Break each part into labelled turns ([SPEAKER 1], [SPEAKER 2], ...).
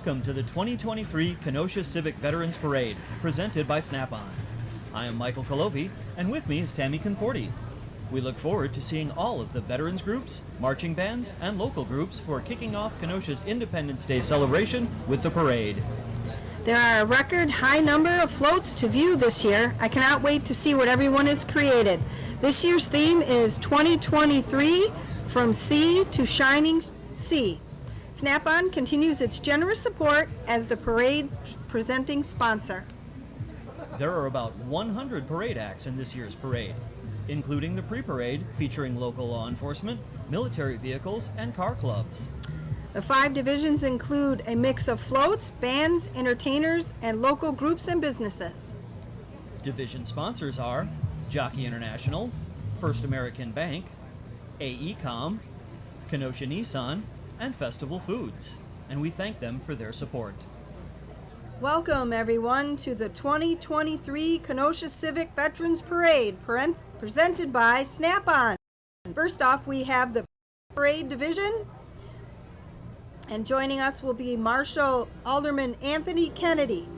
[SPEAKER 1] Welcome to the 2023 Kenosha Civic Veterans Parade, presented by Snap-on. I am Michael Colovi, and with me is Tammy Conforti. We look forward to seeing all of the veterans groups, marching bands, and local groups who are kicking off Kenosha's Independence Day celebration with the parade.
[SPEAKER 2] There are a record high number of floats to view this year. I cannot wait to see what everyone has created. This year's theme is 2023 From Sea to Shining Sea. Snap-on continues its generous support as the parade presenting sponsor.
[SPEAKER 1] There are about 100 parade acts in this year's parade, including the pre-parade featuring local law enforcement, military vehicles, and car clubs.
[SPEAKER 2] The 5 divisions include a mix of floats, bands, entertainers, and local groups and businesses.
[SPEAKER 1] Division sponsors are Jockey International, First American Bank, AECom, Kenosha Nissan, and Festival Foods, and we thank them for their support.
[SPEAKER 2] Welcome everyone to the 2023 Kenosha Civic Veterans Parade presented by Snap-on. First off, we have the parade division, and joining us will be Marshal Alderman Anthony Kennedy.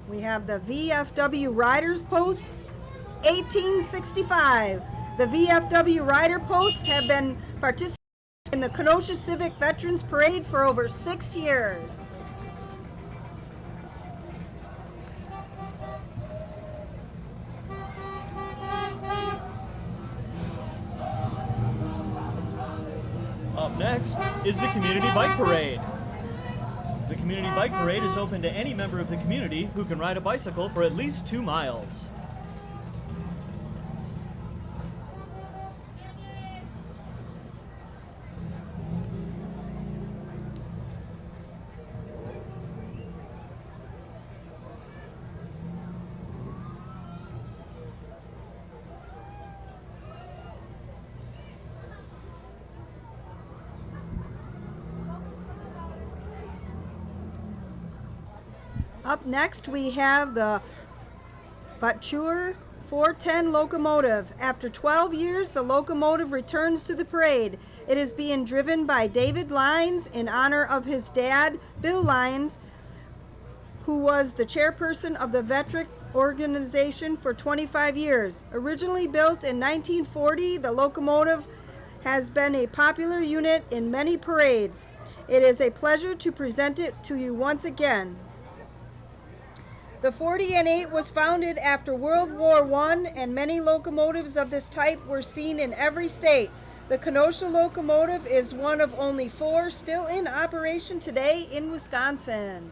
[SPEAKER 2] We have the VFW Riders Post 1865. The VFW Rider Posts have been participating in the Kenosha Civic Veterans Parade for over 6 years.
[SPEAKER 1] Up next is the Community Bike Parade. The Community Bike Parade is open to any member of the community who can ride a bicycle for at least 2 miles.
[SPEAKER 2] Up next, we have the Voiture 410 locomotive. After 12 years, the locomotive returns to the parade. It is being driven by David Lyons in honor of his dad, Bill Lyons, who was the chairperson of the veteran organization for 25 years. Originally built in 1940, the locomotive has been a popular unit in many parades. It is a pleasure to present it to you once again. The 40N8 was founded after World War I, and many locomotives of this type were seen in every state. The Kenosha locomotive is one of only 4 still in operation today in Wisconsin.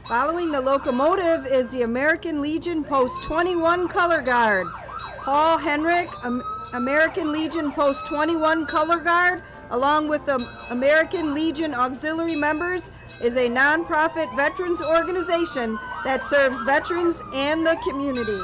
[SPEAKER 2] Following the locomotive is the American Legion Post 21 Color Guard. Paul Henrik, American Legion Post 21 Color Guard, along with the American Legion Auxiliary members, is a nonprofit veterans organization that serves veterans and the community.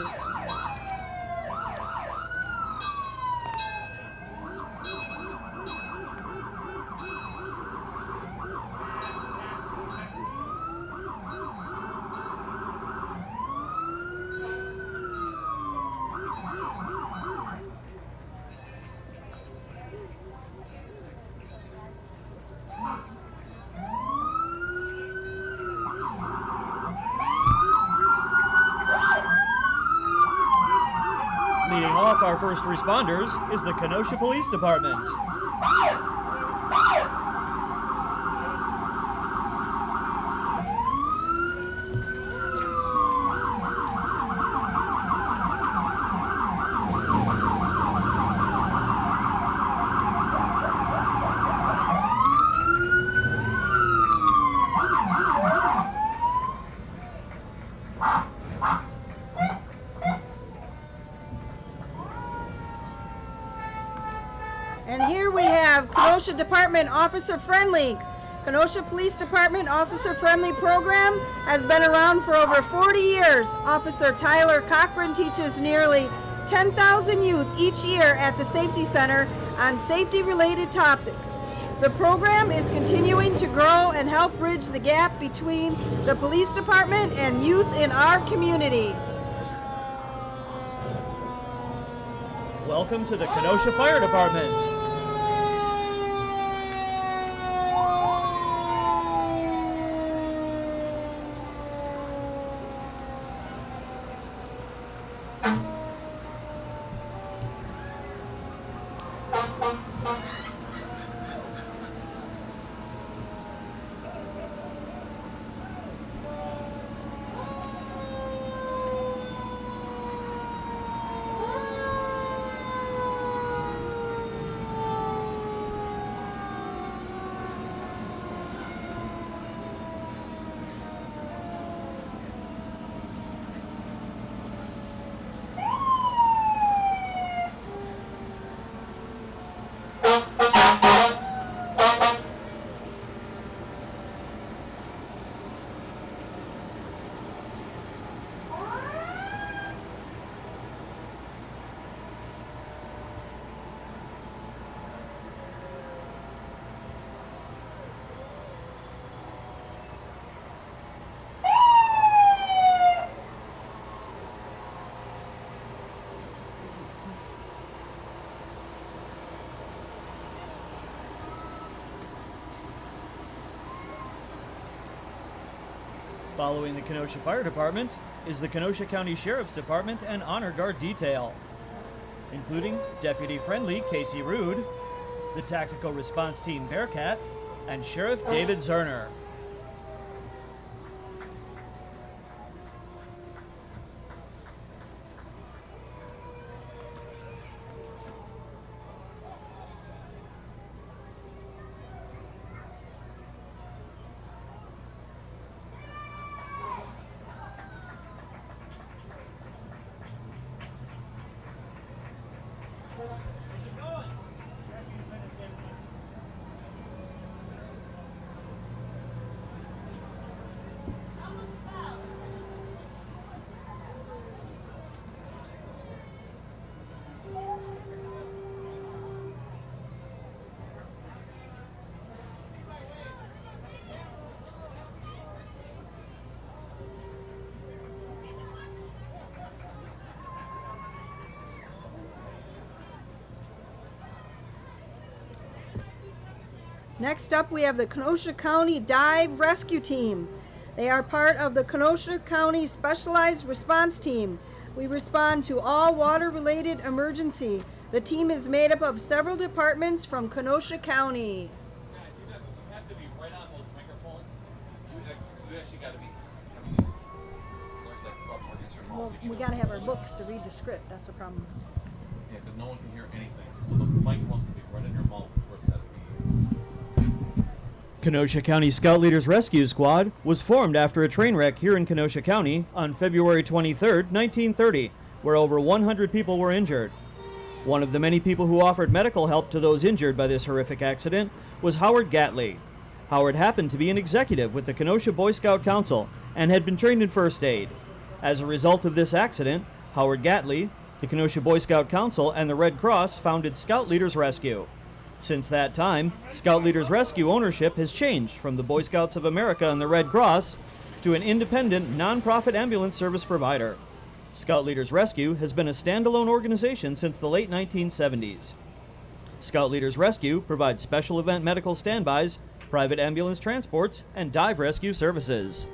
[SPEAKER 1] Leading off our first responders is the Kenosha Police Department.
[SPEAKER 2] And here we have Kenosha Department Officer Friendly. Kenosha Police Department Officer Friendly program has been around for over 40 years. Officer Tyler Cochran teaches nearly 10,000 youth each year at the Safety Center on safety-related topics. The program is continuing to grow and help bridge the gap between the police department and youth in our community.
[SPEAKER 1] Welcome to the Kenosha Fire Department. Following the Kenosha Fire Department is the Kenosha County Sheriff's Department and Honor Guard Detail, including Deputy Friendly Casey Rude, the Tactical Response Team Bearcat, and Sheriff David Zerner.
[SPEAKER 2] Next up, we have the Kenosha County Dive Rescue Team. They are part of the Kenosha County Specialized Response Team. We respond to all water-related emergency. The team is made up of several departments from Kenosha County.
[SPEAKER 3] Guys, you have to be right on those microphones. You actually got to be having these like club markets or
[SPEAKER 2] Well, we got to have our books to read the script. That's the problem.
[SPEAKER 3] Yeah, because no one can hear anything. So the microphone's going to be right in your mouth. That's where it's got to be.
[SPEAKER 1] Kenosha County Scout Leaders Rescue Squad was formed after a train wreck here in Kenosha County on February 23, 1930, where over 100 people were injured. One of the many people who offered medical help to those injured by this horrific accident was Howard Gatley. Howard happened to be an executive with the Kenosha Boy Scout Council and had been trained in first aid. As a result of this accident, Howard Gatley, the Kenosha Boy Scout Council, and the Red Cross founded Scout Leaders Rescue. Since that time, Scout Leaders Rescue ownership has changed from the Boy Scouts of America and the Red Cross to an independent, non-profit ambulance service provider. Scout Leaders Rescue has been a standalone organization since the late 1970s. Scout Leaders Rescue provides special event medical standbys, private ambulance transports, and dive rescue services.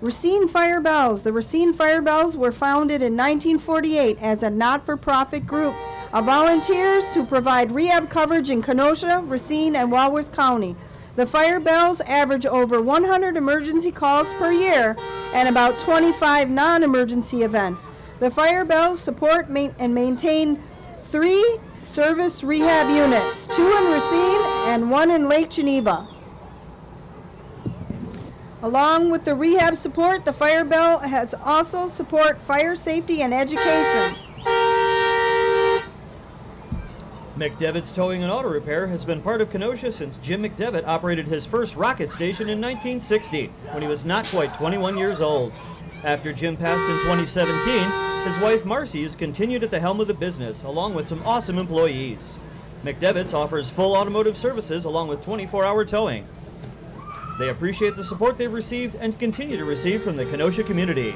[SPEAKER 2] Racine Fire Bells. The Racine Fire Bells were founded in 1948 as a not-for-profit group of volunteers who provide rehab coverage in Kenosha, Racine, and Walworth County. The Fire Bells average over 100 emergency calls per year and about 25 non-emergency events. The Fire Bells support and maintain 3 service rehab units, 2 in Racine and 1 in Lake Geneva. Along with the rehab support, the Fire Bell has also support fire safety and education.
[SPEAKER 1] McDevitt's Towing and Auto Repair has been part of Kenosha since Jim McDevitt operated his first rocket station in 1960 when he was not quite 21 years old. After Jim passed in 2017, his wife Marcy has continued at the helm of the business along with some awesome employees. McDevitt's offers full automotive services along with 24-hour towing. They appreciate the support they've received and continue to receive from the Kenosha community.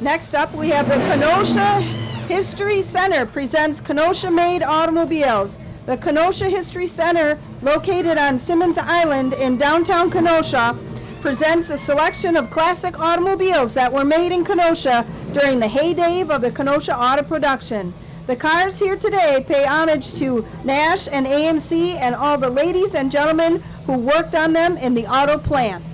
[SPEAKER 2] Next up, we have the Kenosha History Center presents Kenosha-made automobiles. The Kenosha History Center, located on Simmons Island in downtown Kenosha, presents a selection of classic automobiles that were made in Kenosha during the heyday of the Kenosha auto production. The cars here today pay homage to Nash and AMC and all the ladies and gentlemen who worked on them in the auto plant.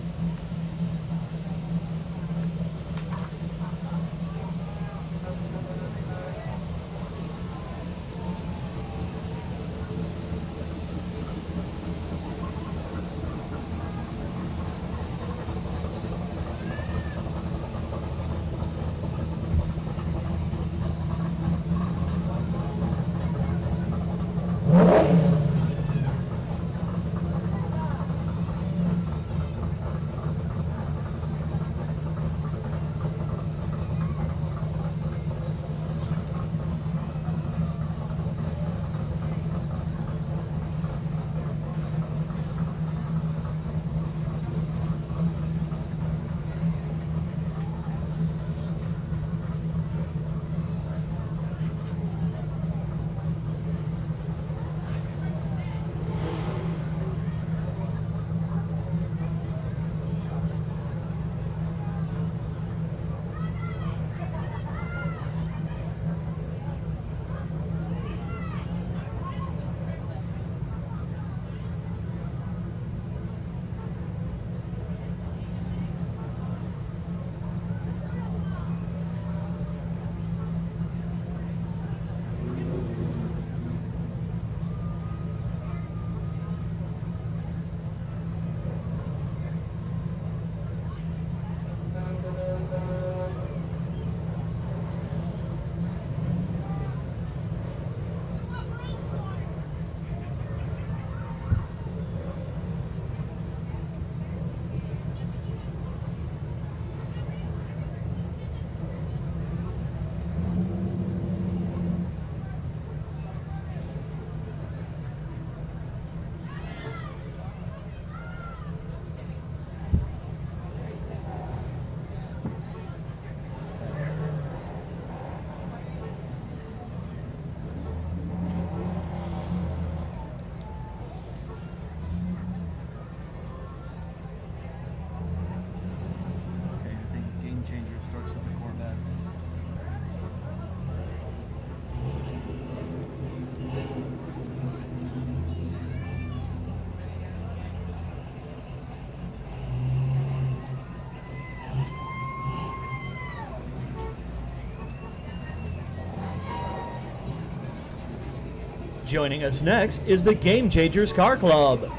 [SPEAKER 1] Joining us next is the Game Changers Car Club.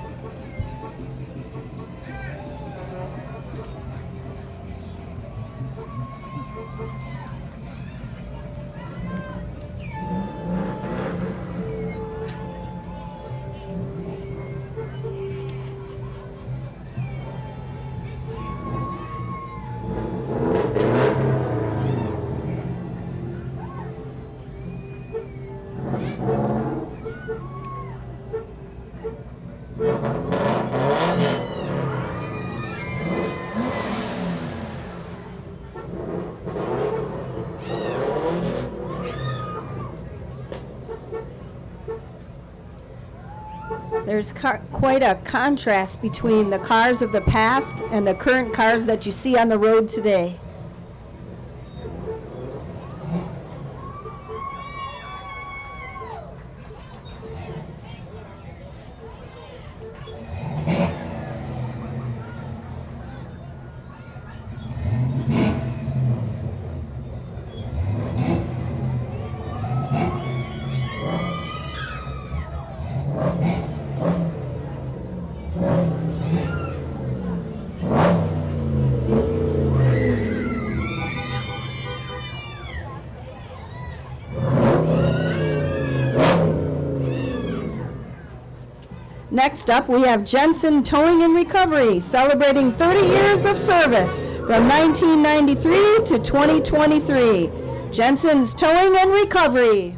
[SPEAKER 2] There's quite a contrast between the cars of the past and the current cars that you see on the road today. Next up, we have Jensen Towing and Recovery, celebrating 30 years of service from 1993 to 2023. Jensen's Towing and Recovery.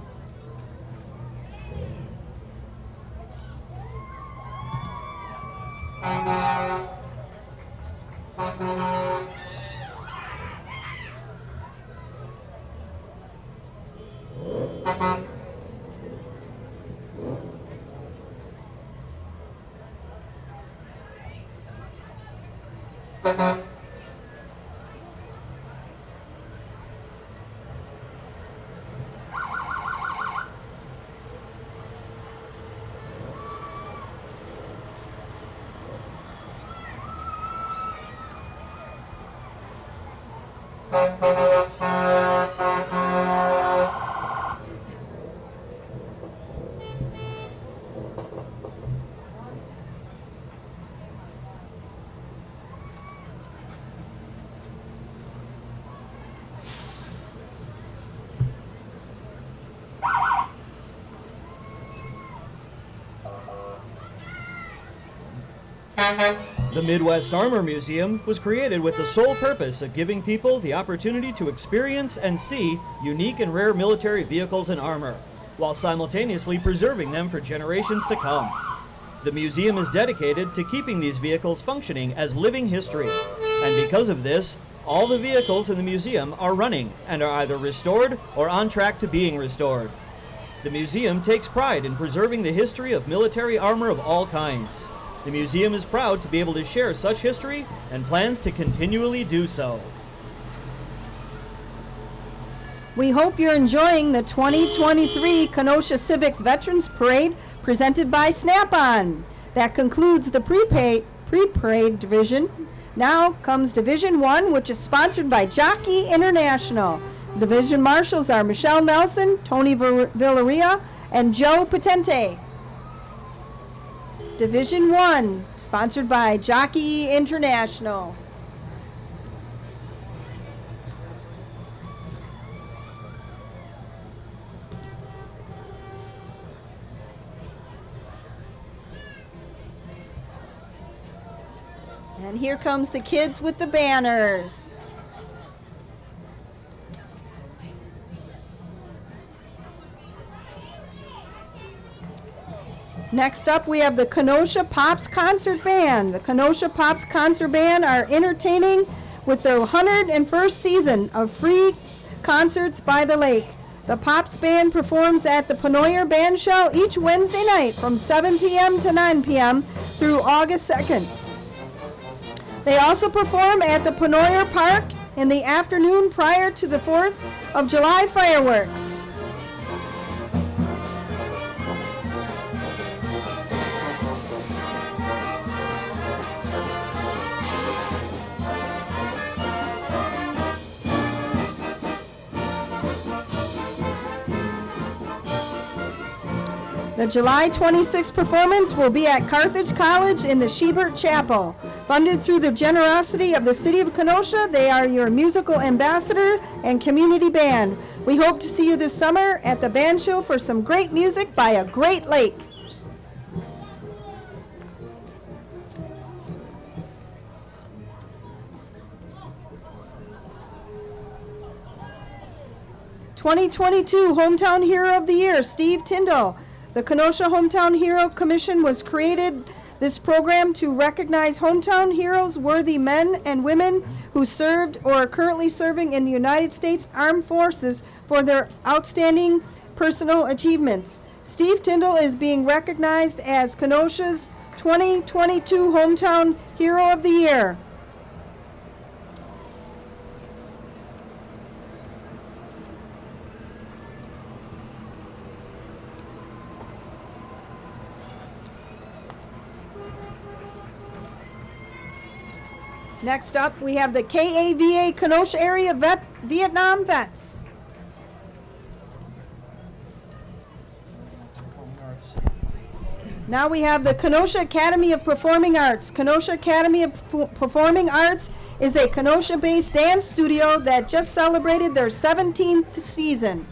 [SPEAKER 1] The Midwest Armor Museum was created with the sole purpose of giving people the opportunity to experience and see unique and rare military vehicles and armor, while simultaneously preserving them for generations to come. The museum is dedicated to keeping these vehicles functioning as living history, and because of this, all the vehicles in the museum are running and are either restored or on track to being restored. The museum takes pride in preserving the history of military armor of all kinds. The museum is proud to be able to share such history and plans to continually do so.
[SPEAKER 2] We hope you're enjoying the 2023 Kenosha Civic's Veterans Parade presented by Snap-on. That concludes the pre-parade division. Now comes Division 1, which is sponsored by Jockey International. Division marshals are Michelle Nelson, Tony Villaria, and Joe Patente. Division 1, sponsored by Jockey International. And here comes the kids with the banners. Next up, we have the Kenosha Pops Concert Band. The Kenosha Pops Concert Band are entertaining with their 101st season of free concerts by the lake. The Pops Band performs at the Penoyer Band Show each Wednesday night from 7 p.m. to 9 p.m. through August 2nd. They also perform at the Penoyer Park in the afternoon prior to the 4th of July fireworks. The July 26th performance will be at Carthage College in the Shebert Chapel. Funded through the generosity of the City of Kenosha, they are your musical ambassador and community band. We hope to see you this summer at the band show for some great music by a great lake. "2022 Hometown Hero of the Year, Steve Tyndall." The Kenosha Hometown Hero Commission was created this program to recognize hometown heroes, worthy men and women who served or are currently serving in the United States Armed Forces for their outstanding personal achievements. Steve Tyndall is being recognized as Kenosha's 2022 Hometown Hero of the Year. Next up, we have the KAVA Kenosha Area Vietnam Vets. Now we have the Kenosha Academy of Performing Arts. Kenosha Academy of Performing Arts is a Kenosha-based dance studio that just celebrated their 17th season.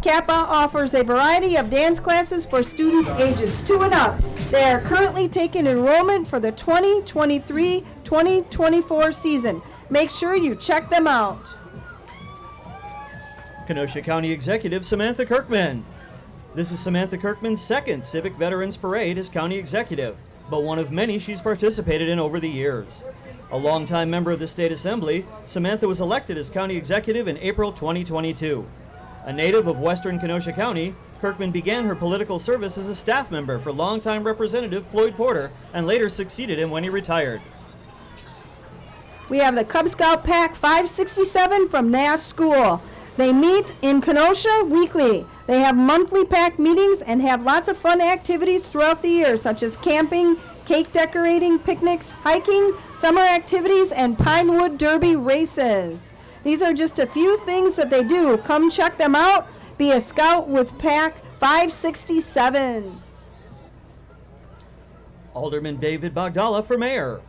[SPEAKER 2] Kappa offers a variety of dance classes for students ages 2 and up. They are currently taking enrollment for the 2023-2024 season. Make sure you check them out.
[SPEAKER 1] Kenosha County Executive Samantha Kirkman. This is Samantha Kirkman's second Civic Veterans Parade as County Executive, but one of many she's participated in over the years. A longtime member of the State Assembly, Samantha was elected as County Executive in April 2022. A native of Western Kenosha County, Kirkman began her political service as a staff member for longtime Representative Floyd Porter and later succeeded him when he retired.
[SPEAKER 2] We have the Cub Scout Pack 567 from Nash School. They meet in Kenosha weekly. They have monthly pack meetings and have lots of fun activities throughout the year, such as camping, cake decorating, picnics, hiking, summer activities, and Pinewood Derby races. These are just a few things that they do. Come check them out. Be a scout with Pack 567.
[SPEAKER 1] Alderman David Bogdala for mayor.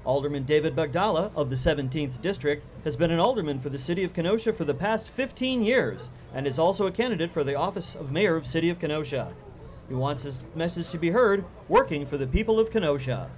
[SPEAKER 1] Alderman David Bogdala of the 17th District has been an alderman for the City of Kenosha for the past 15 years and is also a candidate for the office of Mayor of City of Kenosha. He wants his message to be heard, working for the people of Kenosha.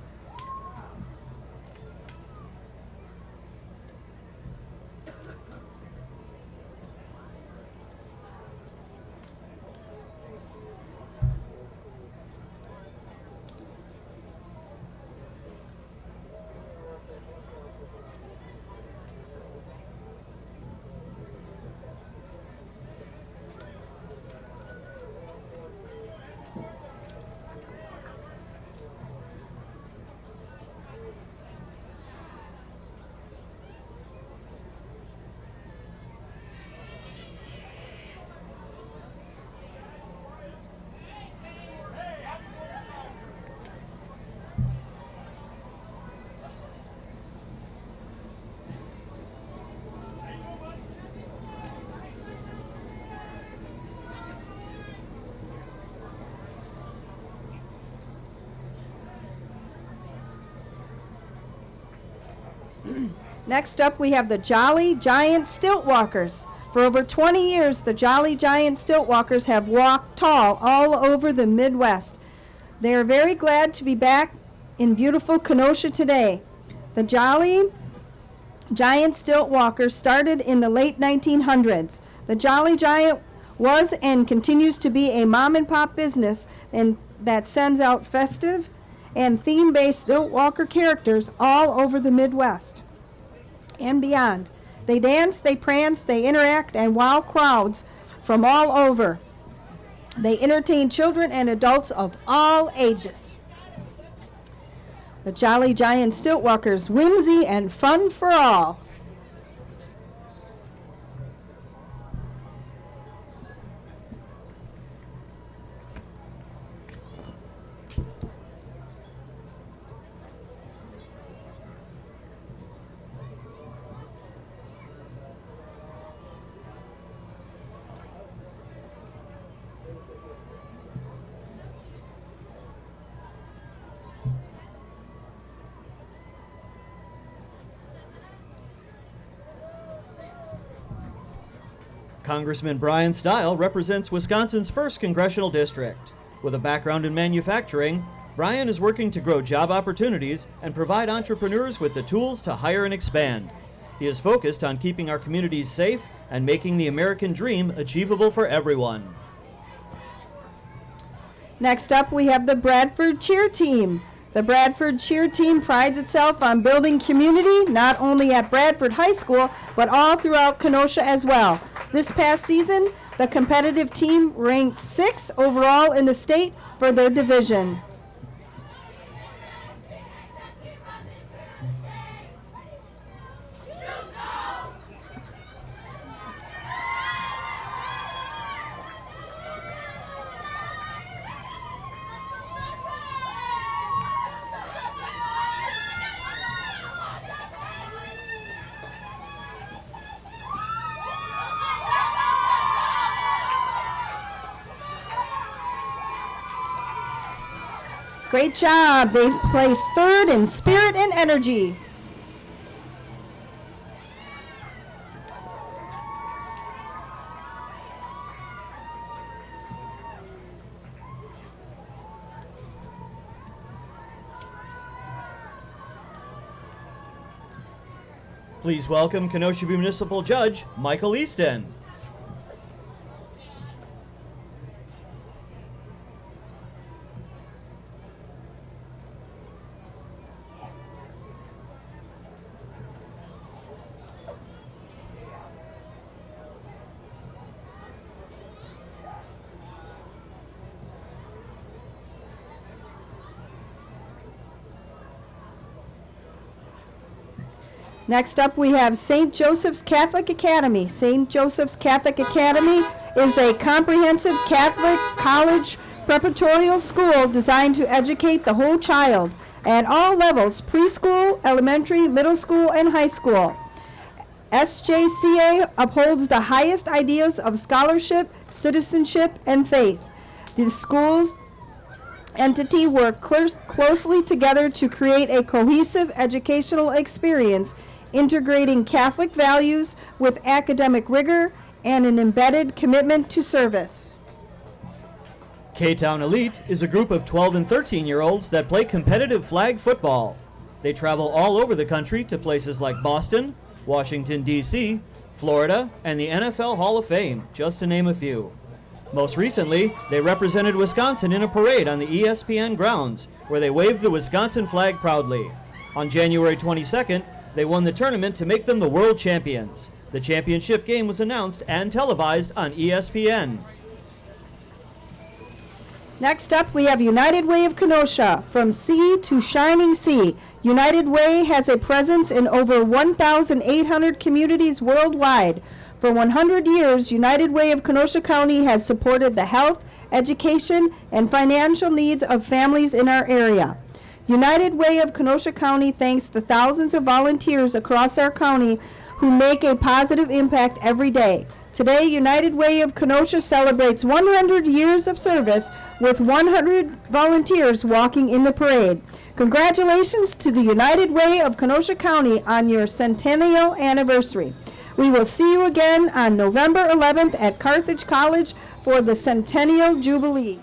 [SPEAKER 2] Next up, we have the Jolly Giant Stilt Walkers. For over 20 years, the Jolly Giant Stilt Walkers have walked tall all over the Midwest. They are very glad to be back in beautiful Kenosha today. The Jolly Giant Stilt Walkers started in the late 1900s. The Jolly Giant was and continues to be a mom-and-pop business that sends out festive and theme-based stilt walker characters all over the Midwest and beyond. They dance, they prance, they interact, and wow crowds from all over. They entertain children and adults of all ages. The Jolly Giant Stilt Walkers, whimsy and fun for all.
[SPEAKER 1] Congressman Brian Stile represents Wisconsin's 1st Congressional District. With a background in manufacturing, Brian is working to grow job opportunities and provide entrepreneurs with the tools to hire and expand. He is focused on keeping our communities safe and making the American dream achievable for everyone.
[SPEAKER 2] Next up, we have the Bradford Cheer Team. The Bradford Cheer Team prides itself on building community, not only at Bradford High School, but all throughout Kenosha as well. This past season, the competitive team ranked 6th overall in the state for their division. Great job. They placed 3rd in spirit and energy.
[SPEAKER 1] Please welcome Kenosha Municipal Judge Michael Easton.
[SPEAKER 2] Next up, we have St. Joseph's Catholic Academy. St. Joseph's Catholic Academy is a comprehensive Catholic college preparatory school designed to educate the whole child at all levels: preschool, elementary, middle school, and high school. SJCA upholds the highest ideas of scholarship, citizenship, and faith. The school's entity work closely together to create a cohesive educational experience, integrating Catholic values with academic rigor and an embedded commitment to service.
[SPEAKER 1] K-Town Elite is a group of 12 and 13-year-olds that play competitive flag football. They travel all over the country to places like Boston, Washington, D.C., Florida, and the NFL Hall of Fame, just to name a few. Most recently, they represented Wisconsin in a parade on the ESPN grounds, where they waved the Wisconsin flag proudly. On January 22nd, they won the tournament to make them the world champions. The championship game was announced and televised on ESPN.
[SPEAKER 2] Next up, we have United Way of Kenosha. From sea to shining sea, United Way has a presence in over 1,800 communities worldwide. For 100 years, United Way of Kenosha County has supported the health, education, and financial needs of families in our area. United Way of Kenosha County thanks the thousands of volunteers across our county who make a positive impact every day. Today, United Way of Kenosha celebrates 100 years of service with 100 volunteers walking in the parade. Congratulations to the United Way of Kenosha County on your centennial anniversary. We will see you again on November 11th at Carthage College for the Centennial Jubilee.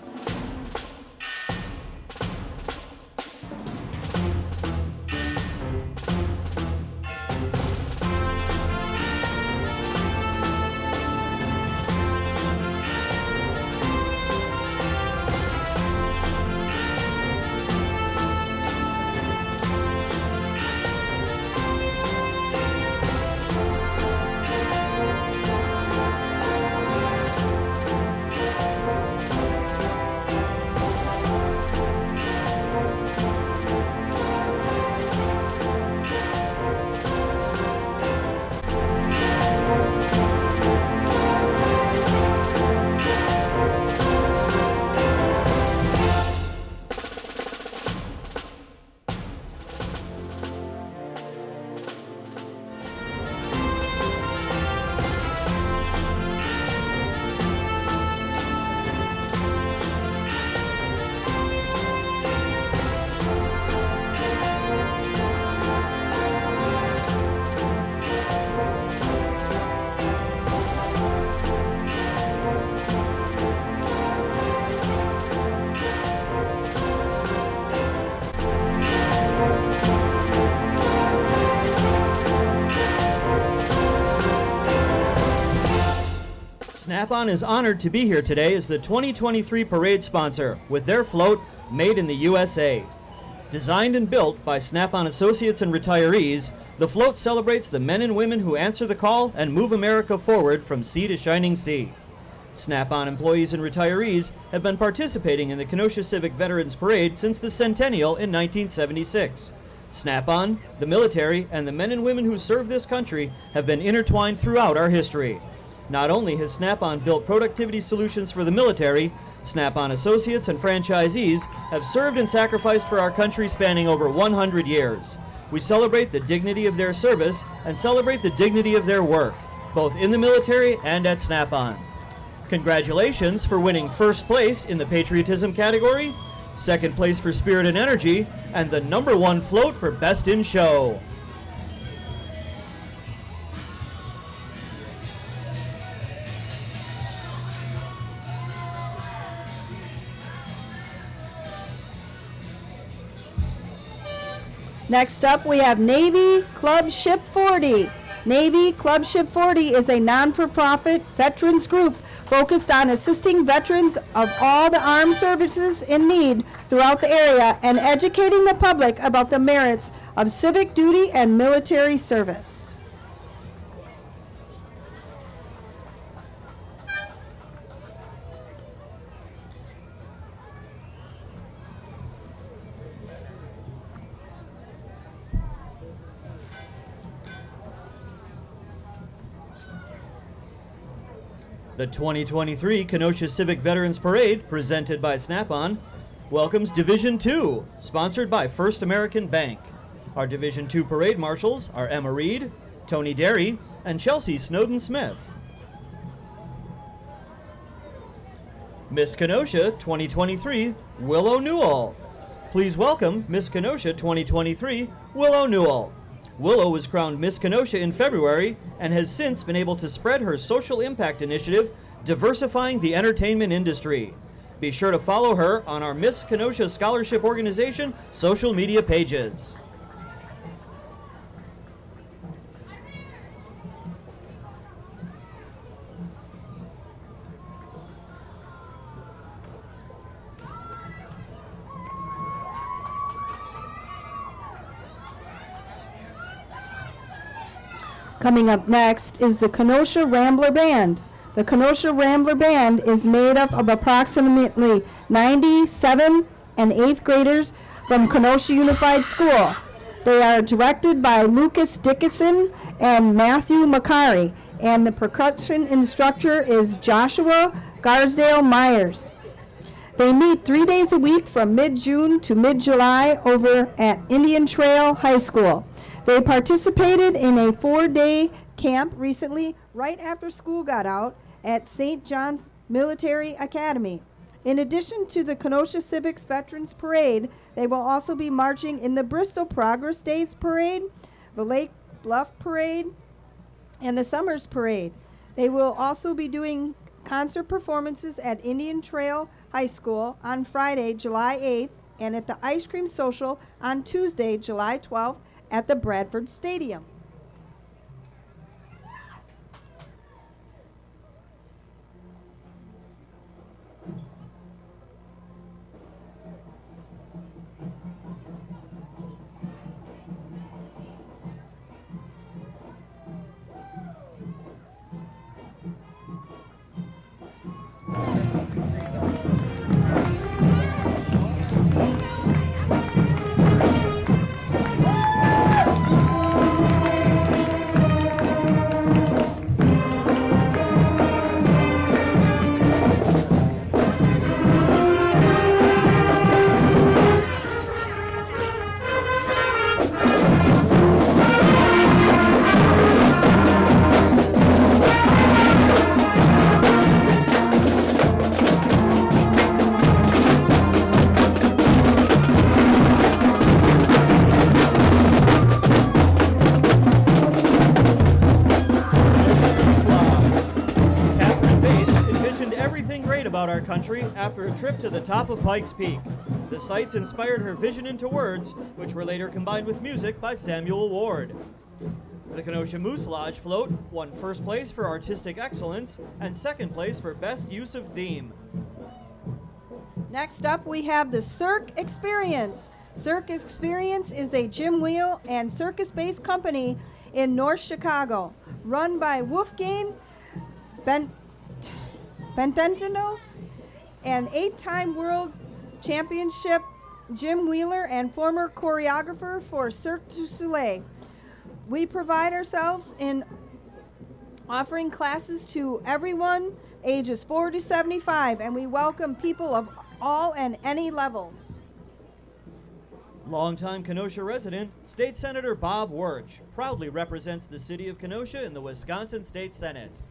[SPEAKER 1] Snap-on is honored to be here today as the 2023 parade sponsor with their float, Made in the USA. Designed and built by Snap-on associates and retirees, the float celebrates the men and women who answer the call and move America forward from sea to shining sea. Snap-on employees and retirees have been participating in the Kenosha Civic Veterans Parade since the centennial in 1976. Snap-on, the military, and the men and women who serve this country have been intertwined throughout our history. Not only has Snap-on built productivity solutions for the military, Snap-on associates and franchisees have served and sacrificed for our country spanning over 100 years. We celebrate the dignity of their service and celebrate the dignity of their work, both in the military and at Snap-on. Congratulations for winning first place in the patriotism category, second place for spirit and energy, and the #1 float for best in show.
[SPEAKER 2] Next up, we have Navy Club Ship 40. Navy Club Ship 40 is a non-for-profit veterans group focused on assisting veterans of all the armed services in need throughout the area and educating the public about the merits of civic duty and military service.
[SPEAKER 1] The 2023 Kenosha Civic Veterans Parade, presented by Snap-on, welcomes Division 2, sponsored by First American Bank. Our Division 2 parade marshals are Emma Reed, Tony Derry, and Chelsea Snowden-Smith. Miss Kenosha 2023, Willow Newell. Please welcome Miss Kenosha 2023, Willow Newell. Willow was crowned Miss Kenosha in February and has since been able to spread her social impact initiative, diversifying the entertainment industry. Be sure to follow her on our Miss Kenosha Scholarship Organization social media pages.
[SPEAKER 2] Coming up next is the Kenosha Rambler Band. The Kenosha Rambler Band is made up of approximately 97 and 8th graders from Kenosha Unified School. They are directed by Lucas Dickinson and Matthew Macari, and the percussion instructor is Joshua Garsdale Myers. They meet 3 days a week from mid-June to mid-July over at Indian Trail High School. They participated in a 4-day camp recently, right after school got out, at St. John's Military Academy. In addition to the Kenosha Civic's Veterans Parade, they will also be marching in the Bristol Progress Days Parade, the Lake Bluff Parade, and the Summers Parade. They will also be doing concert performances at Indian Trail High School on Friday, July 8th, and at the Ice Cream Social on Tuesday, July 12th, at the Bradford Stadium.
[SPEAKER 1] About our country after a trip to the top of Pikes Peak. The sights inspired her vision into words, which were later combined with music by Samuel Ward. The Kenosha Moose Lodge float won first place for artistic excellence and second place for best use of theme.
[SPEAKER 2] Next up, we have the Cirque Experience. Cirque Experience is a gym wheel and circus-based company in North Chicago, run by Wolfgang Bententino, an 8-time world championship gym wheeler and former choreographer for Cirque du Soleil. We pride ourselves in offering classes to everyone ages 4 to 75, and we welcome people of all and any levels.
[SPEAKER 1] Longtime Kenosha resident, State Senator Bob Wirch proudly represents the city of Kenosha in the Wisconsin State Senate.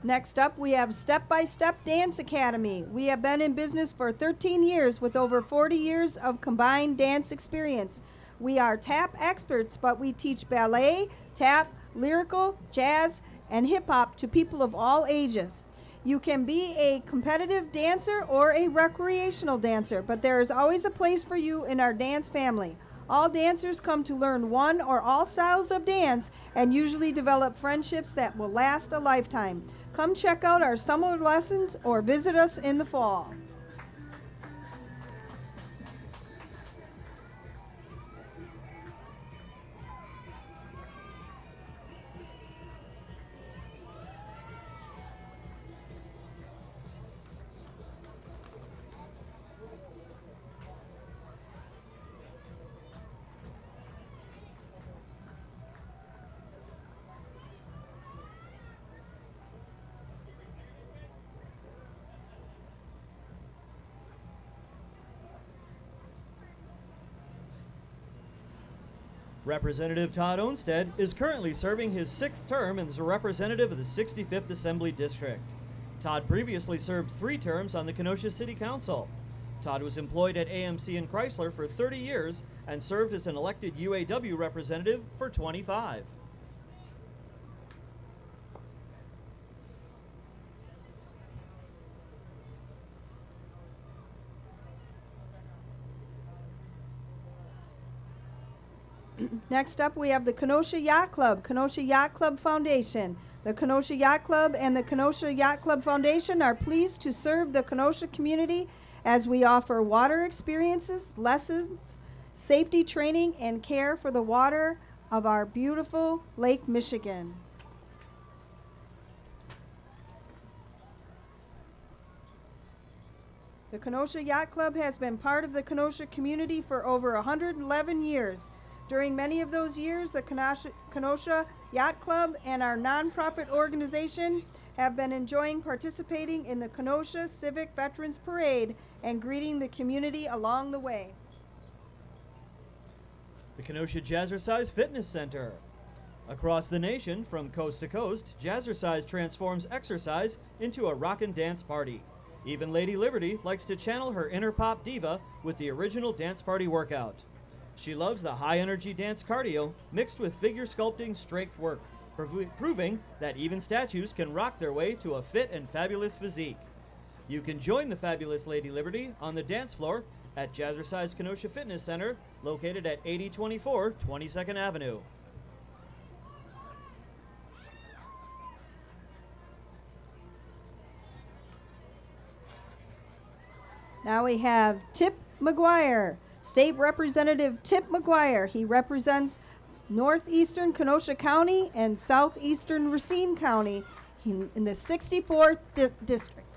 [SPEAKER 2] Next up, we have Step by Step Dance Academy. We have been in business for 13 years with over 40 years of combined dance experience. We are tap experts, but we teach ballet, tap, lyrical, jazz, and hip-hop to people of all ages. You can be a competitive dancer or a recreational dancer, but there is always a place for you in our dance family. All dancers come to learn one or all styles of dance and usually develop friendships that will last a lifetime. Come check out our summer lessons or visit us in the fall.
[SPEAKER 1] Representative Todd Olmsted is currently serving his 6th term as a representative of the 65th Assembly District. Todd previously served 3 terms on the Kenosha City Council. Todd was employed at AMC and Chrysler for 30 years and served as an elected UAW representative for 25.
[SPEAKER 2] Next up, we have the Kenosha Yacht Club, Kenosha Yacht Club Foundation. The Kenosha Yacht Club and the Kenosha Yacht Club Foundation are pleased to serve the Kenosha community as we offer water experiences, lessons, safety training, and care for the water of our beautiful Lake Michigan. The Kenosha Yacht Club has been part of the Kenosha community for over 111 years. During many of those years, the Kenosha Yacht Club and our nonprofit organization have been enjoying participating in the Kenosha Civic Veterans Parade and greeting the community along the way.
[SPEAKER 1] The Kenosha Jazzercise Fitness Center. Across the nation, from coast to coast, Jazzercise transforms exercise into a rockin' dance party. Even Lady Liberty likes to channel her inner pop diva with the original dance party workout. She loves the high-energy dance cardio mixed with figure sculpting strength work, proving that even statues can rock their way to a fit and fabulous physique. You can join the fabulous Lady Liberty on the dance floor at Jazzercise Kenosha Fitness Center, located at 8024 22nd Avenue.
[SPEAKER 2] Now we have Tip McGuire, State Representative Tip McGuire. He represents northeastern Kenosha County and southeastern Racine County in the 64th district.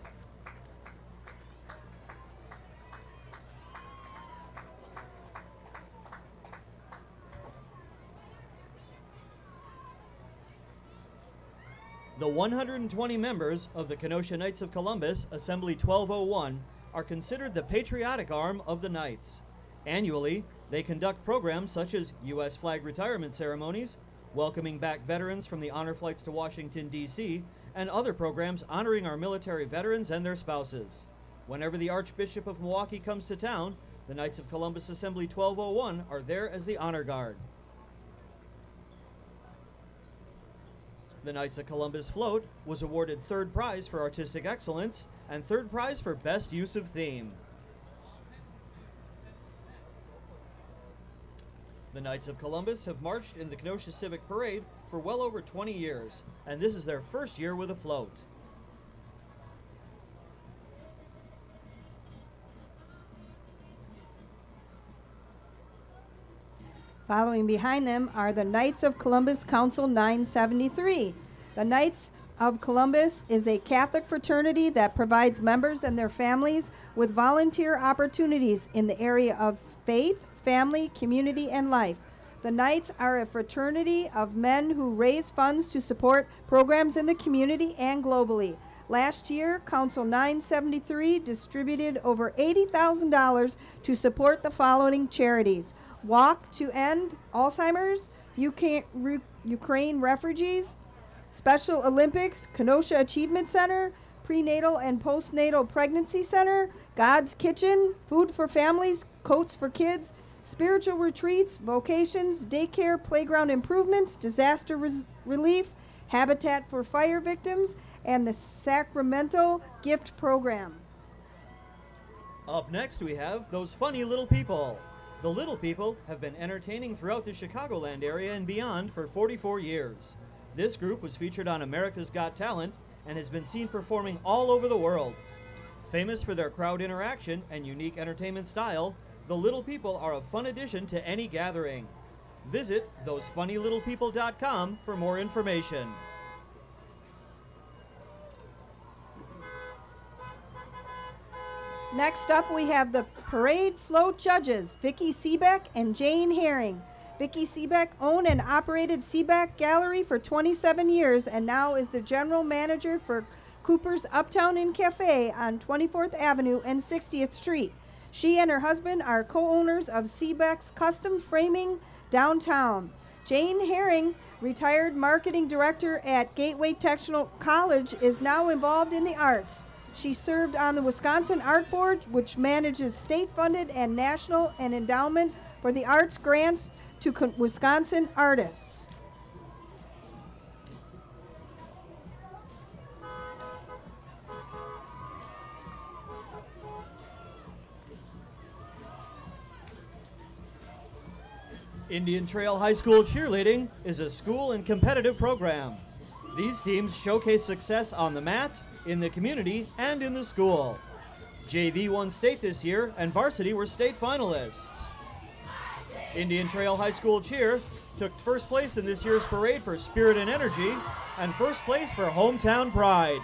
[SPEAKER 1] The 120 members of the Kenosha Knights of Columbus, Assembly 1201, are considered the patriotic arm of the Knights. Annually, they conduct programs such as U.S. flag retirement ceremonies, welcoming back veterans from the honor flights to Washington, D.C., and other programs honoring our military veterans and their spouses. Whenever the Archbishop of Milwaukee comes to town, the Knights of Columbus Assembly 1201 are there as the honor guard. The Knights of Columbus float was awarded third prize for artistic excellence and third prize for best use of theme. The Knights of Columbus have marched in the Kenosha Civic Parade for well over 20 years, and this is their first year with a float.
[SPEAKER 2] Following behind them are the Knights of Columbus Council 973. The Knights of Columbus is a Catholic fraternity that provides members and their families with volunteer opportunities in the area of faith, family, community, and life. The Knights are a fraternity of men who raise funds to support programs in the community and globally. Last year, Council 973 distributed over $80,000 to support the following charities: Walk to End Alzheimer's, Ukraine Refugees, Special Olympics, Kenosha Achievement Center, Prenatal and Postnatal Pregnancy Center, God's Kitchen, Food for Families, Coats for Kids, Spiritual Retreats, Vocations, Daycare, Playground Improvements, Disaster Relief, Habitat for Fire Victims, and the Sacramento Gift Program.
[SPEAKER 1] Up next we have Those Funny Little People. The Little People have been entertaining throughout the Chicagoland area and beyond for 44 years. This group was featured on America's Got Talent and has been seen performing all over the world. Famous for their crowd interaction and unique entertainment style, the Little People are a fun addition to any gathering. Visit thosefunnylittlepeople.com for more information.
[SPEAKER 2] Next up, we have the parade float judges, Vicki Seebeck and Jane Herring. Vicki Seebeck owned and operated Seebeck Gallery for 27 years and now is the general manager for Cooper's Uptown Inn Cafe on 24th Avenue and 60th Street. She and her husband are co-owners of Seebeck's Custom Framing downtown. Jane Herring, retired marketing director at Gateway Technical College, is now involved in the arts. She served on the Wisconsin Art Board, which manages state-funded and national and endowment for the arts grants to Wisconsin artists.
[SPEAKER 1] Indian Trail High School Cheerleading is a school and competitive program. These teams showcase success on the mat, in the community, and in the school. JV won state this year, and varsity were state finalists. Indian Trail High School Cheer took first place in this year's parade for spirit and energy, and first place for hometown pride.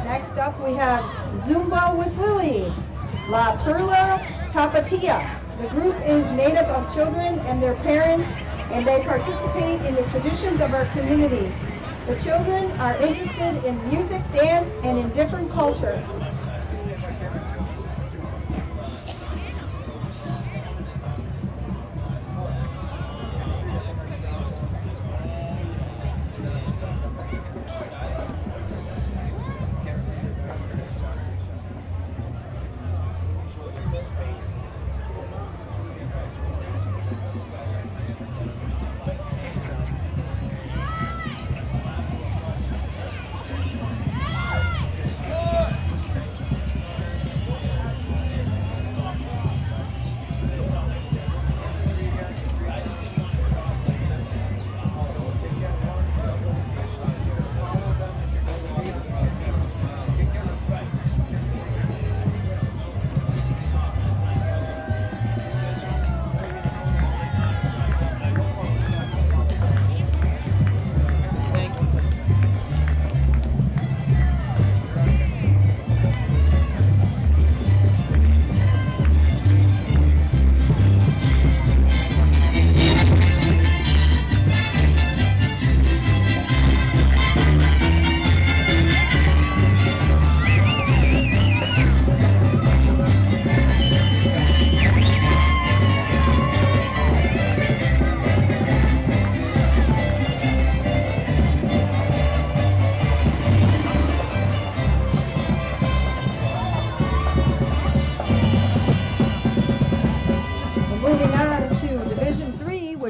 [SPEAKER 2] Next up, we have Zumba with Lily, La Perla Tapatia. The group is made up of children and their parents, and they participate in the traditions of our community. The children are interested in music, dance, and in different cultures.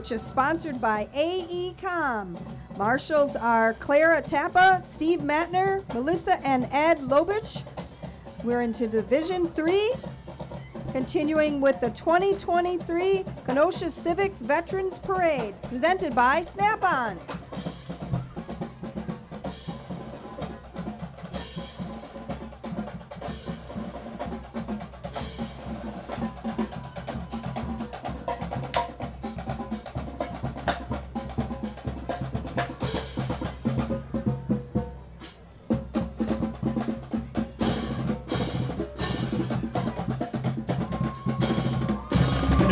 [SPEAKER 2] which is sponsored by AECOM. Marshals are Clara Tappa, Steve Matner, Melissa and Ed Lobich. We're into Division 3, continuing with the 2023 Kenosha Civic Veterans Parade, presented by Snap-on.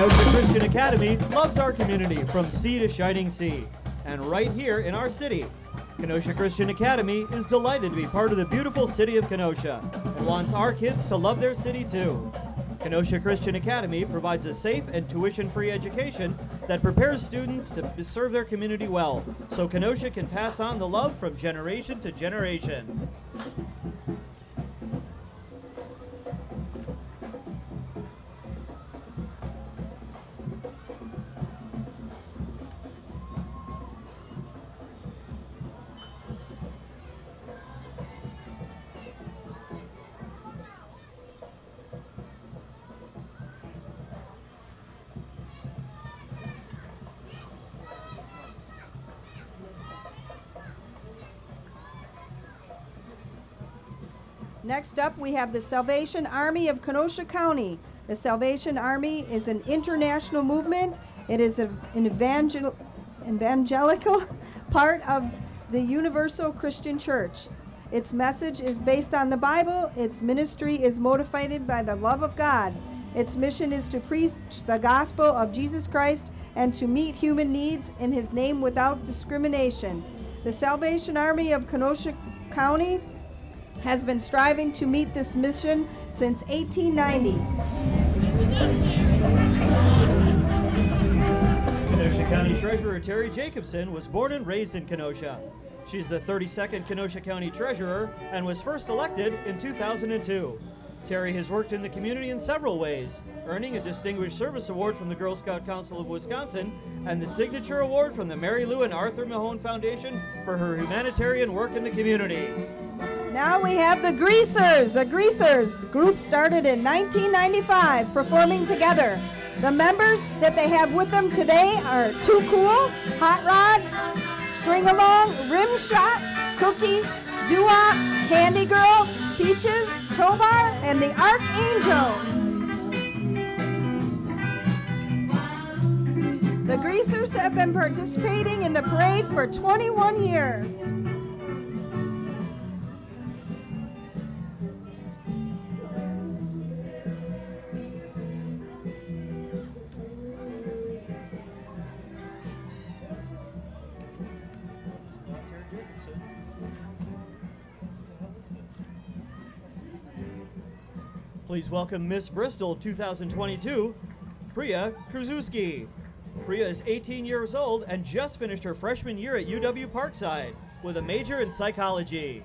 [SPEAKER 1] Kenosha Christian Academy loves our community from sea to shining sea. And right here in our city, Kenosha Christian Academy is delighted to be part of the beautiful city of Kenosha and wants our kids to love their city too. Kenosha Christian Academy provides a safe and tuition-free education that prepares students to serve their community well, so Kenosha can pass on the love from generation to generation.
[SPEAKER 2] Next up, we have the Salvation Army of Kenosha County. The Salvation Army is an international movement. It is an evangelical part of the Universal Christian Church. Its message is based on the Bible. Its ministry is motivated by the love of God. Its mission is to preach the gospel of Jesus Christ and to meet human needs in His name without discrimination. The Salvation Army of Kenosha County has been striving to meet this mission since 1890.
[SPEAKER 1] Kenosha County Treasurer Terry Jacobson was born and raised in Kenosha. She's the 32nd Kenosha County Treasurer and was first elected in 2002. Terry has worked in the community in several ways, earning a Distinguished Service Award from the Girl Scout Council of Wisconsin and the Signature Award from the Mary Lou and Arthur Mahone Foundation for her humanitarian work in the community.
[SPEAKER 2] Now we have the Greasers. The Greasers, the group started in 1995, performing together. The members that they have with them today are Too Cool, Hot Rod, String Along, Rim Shot, Cookie, Doo-Wop, Candy Girl, Peaches, Tobar, and the Archangels. The Greasers have been participating in the parade for 21 years.
[SPEAKER 1] Please welcome Miss Bristol 2022, Priya Kruzewski. Priya is 18 years old and just finished her freshman year at UW Parkside with a major in psychology.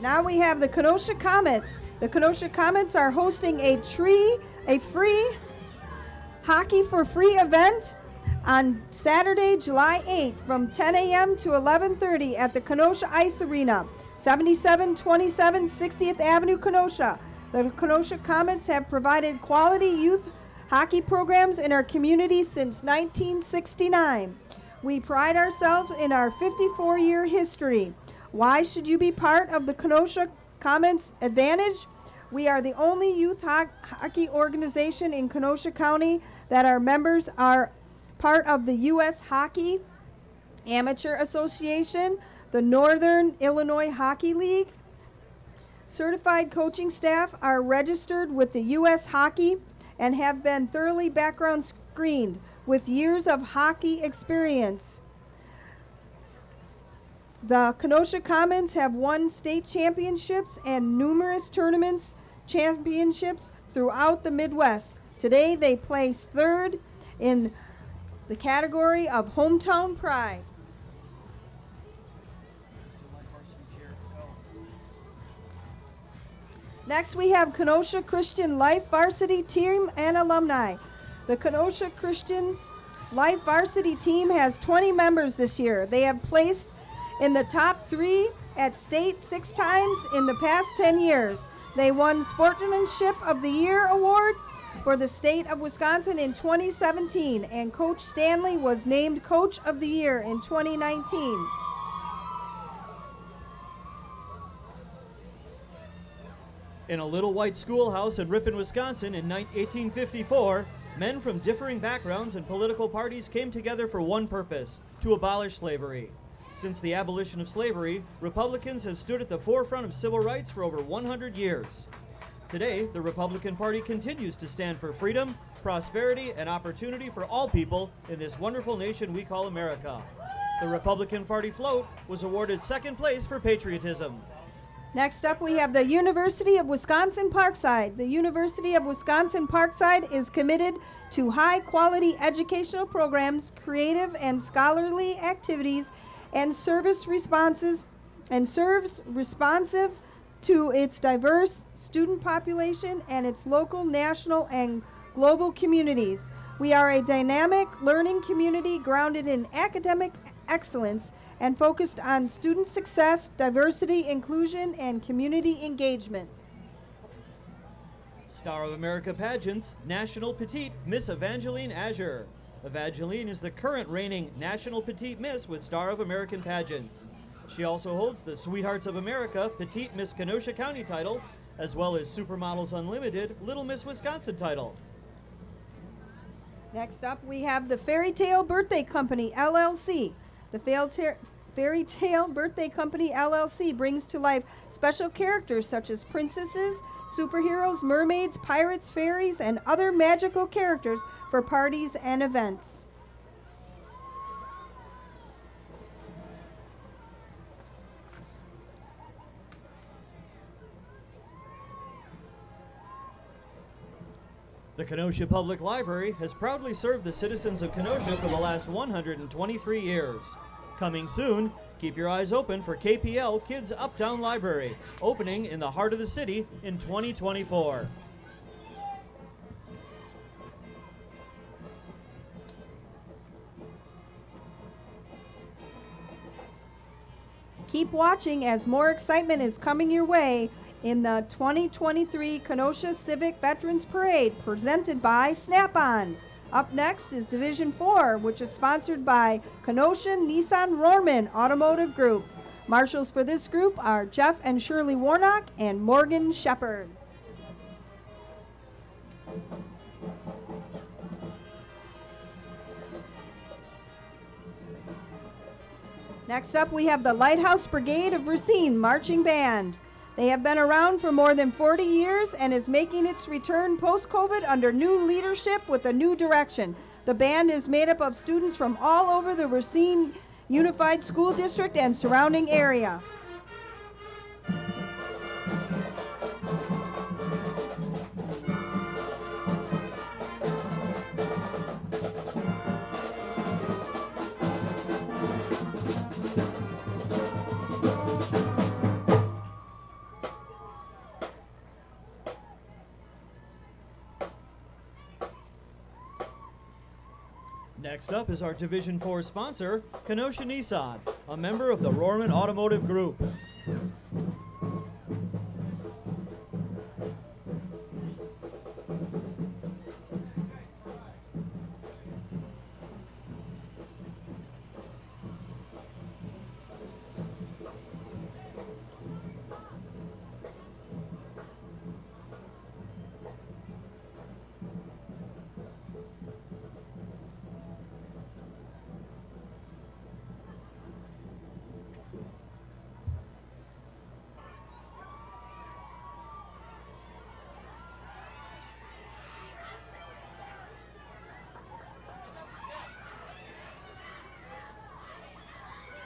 [SPEAKER 2] Now we have the Kenosha Comets. The Kenosha Comets are hosting a free Hockey for Free event on Saturday, July 8th from 10 a.m. to 11:30 at the Kenosha Ice Arena, 7727 60th Avenue, Kenosha. The Kenosha Comets have provided quality youth hockey programs in our community since 1969. We pride ourselves in our 54-year history. Why should you be part of the Kenosha Comets Advantage? We are the only youth hockey organization in Kenosha County that our members are part of the U.S. Hockey Amateur Association, the Northern Illinois Hockey League. Certified coaching staff are registered with the U.S. Hockey and have been thoroughly background screened with years of hockey experience. The Kenosha Comets have won state championships and numerous tournaments championships throughout the Midwest. Today they placed third in the category of hometown pride. Next, we have Kenosha Christian Life Varsity Team and Alumni. The Kenosha Christian Life Varsity Team has 20 members this year. They have placed in the top 3 at state 6 times in the past 10 years. They won Sportsmanship of the Year award for the state of Wisconsin in 2017, and Coach Stanley was named Coach of the Year in 2019.
[SPEAKER 1] In a little white schoolhouse in Ripon, Wisconsin in 1854, men from differing backgrounds and political parties came together for one purpose: to abolish slavery. Since the abolition of slavery, Republicans have stood at the forefront of civil rights for over 100 years. Today, the Republican Party continues to stand for freedom, prosperity, and opportunity for all people in this wonderful nation we call America. The Republican Party float was awarded second place for patriotism.
[SPEAKER 2] Next up, we have the University of Wisconsin-Parkside. The University of Wisconsin-Parkside is committed to high-quality educational programs, creative and scholarly activities, and serves responsive to its diverse student population and its local, national, and global communities. We are a dynamic learning community grounded in academic excellence and focused on student success, diversity, inclusion, and community engagement.
[SPEAKER 1] Star of America Pageants, National Petite Miss Evangeline Azure. Evangeline is the current reigning National Petite Miss with Star of American Pageants. She also holds the Sweethearts of America Petite Miss Kenosha County title, as well as Supermodels Unlimited Little Miss Wisconsin title.
[SPEAKER 2] Next up, we have the Fairy Tale Birthday Company, LLC. The Fairy Tale Birthday Company, LLC brings to life special characters such as princesses, superheroes, mermaids, pirates, fairies, and other magical characters for parties and events.
[SPEAKER 1] The Kenosha Public Library has proudly served the citizens of Kenosha for the last 123 years. Coming soon, keep your eyes open for KPL Kids Uptown Library, opening in the heart of the city in 2024.
[SPEAKER 2] Keep watching as more excitement is coming your way in the 2023 Kenosha Civic Veterans Parade presented by Snap-on. Up next is Division 4, which is sponsored by Kenosha Nissan Rohrman Automotive Group. Marshals for this group are Jeff and Shirley Warnock and Morgan Shepard. Next up, we have the Lighthouse Brigade of Racine Marching Band. They have been around for more than 40 years and is making its return post-COVID under new leadership with a new direction. The band is made up of students from all over the Racine Unified School District and surrounding area.
[SPEAKER 1] Next up is our Division 4 sponsor, Kenosha Nissan, a member of the Rohrman Automotive Group.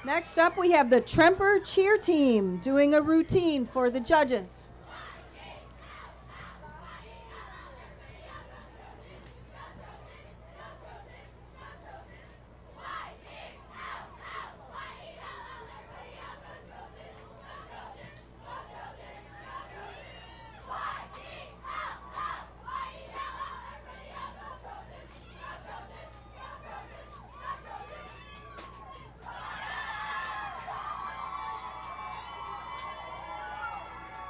[SPEAKER 2] Next up, we have the Tremper Cheer Team doing a routine for the judges.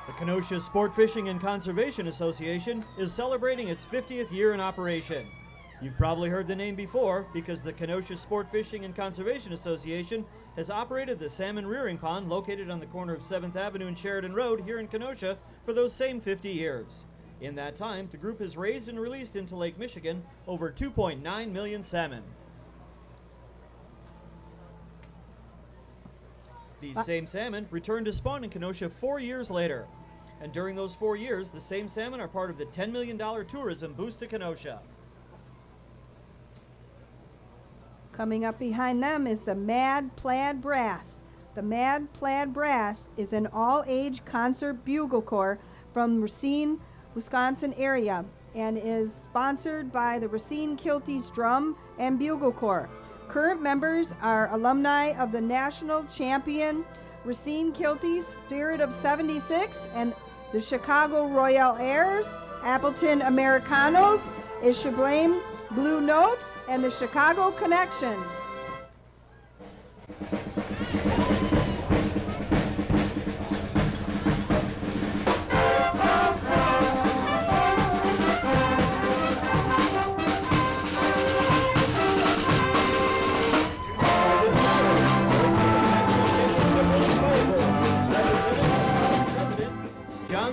[SPEAKER 1] The Kenosha Sport Fishing and Conservation Association is celebrating its 50th year in operation. You've probably heard the name before because the Kenosha Sport Fishing and Conservation Association has operated the salmon rearing pond located on the corner of 7th Avenue and Sheridan Road here in Kenosha for those same 50 years. In that time, the group has raised and released into Lake Michigan over 2.9 million salmon. These same salmon returned to spawn in Kenosha 4 years later. And during those 4 years, the same salmon are part of the $10 million tourism boost to Kenosha.
[SPEAKER 2] Coming up behind them is the Mad Plaid Brass. The Mad Plaid Brass is an all-age concert bugle corps from Racine, Wisconsin area and is sponsored by the Racine Kilties Drum and Bugle Corps. Current members are alumni of the national champion Racine Kilties Spirit of 76 and the Chicago Royal Airs, Appleton Americanos, Ishablame Blue Notes, and the Chicago Connection.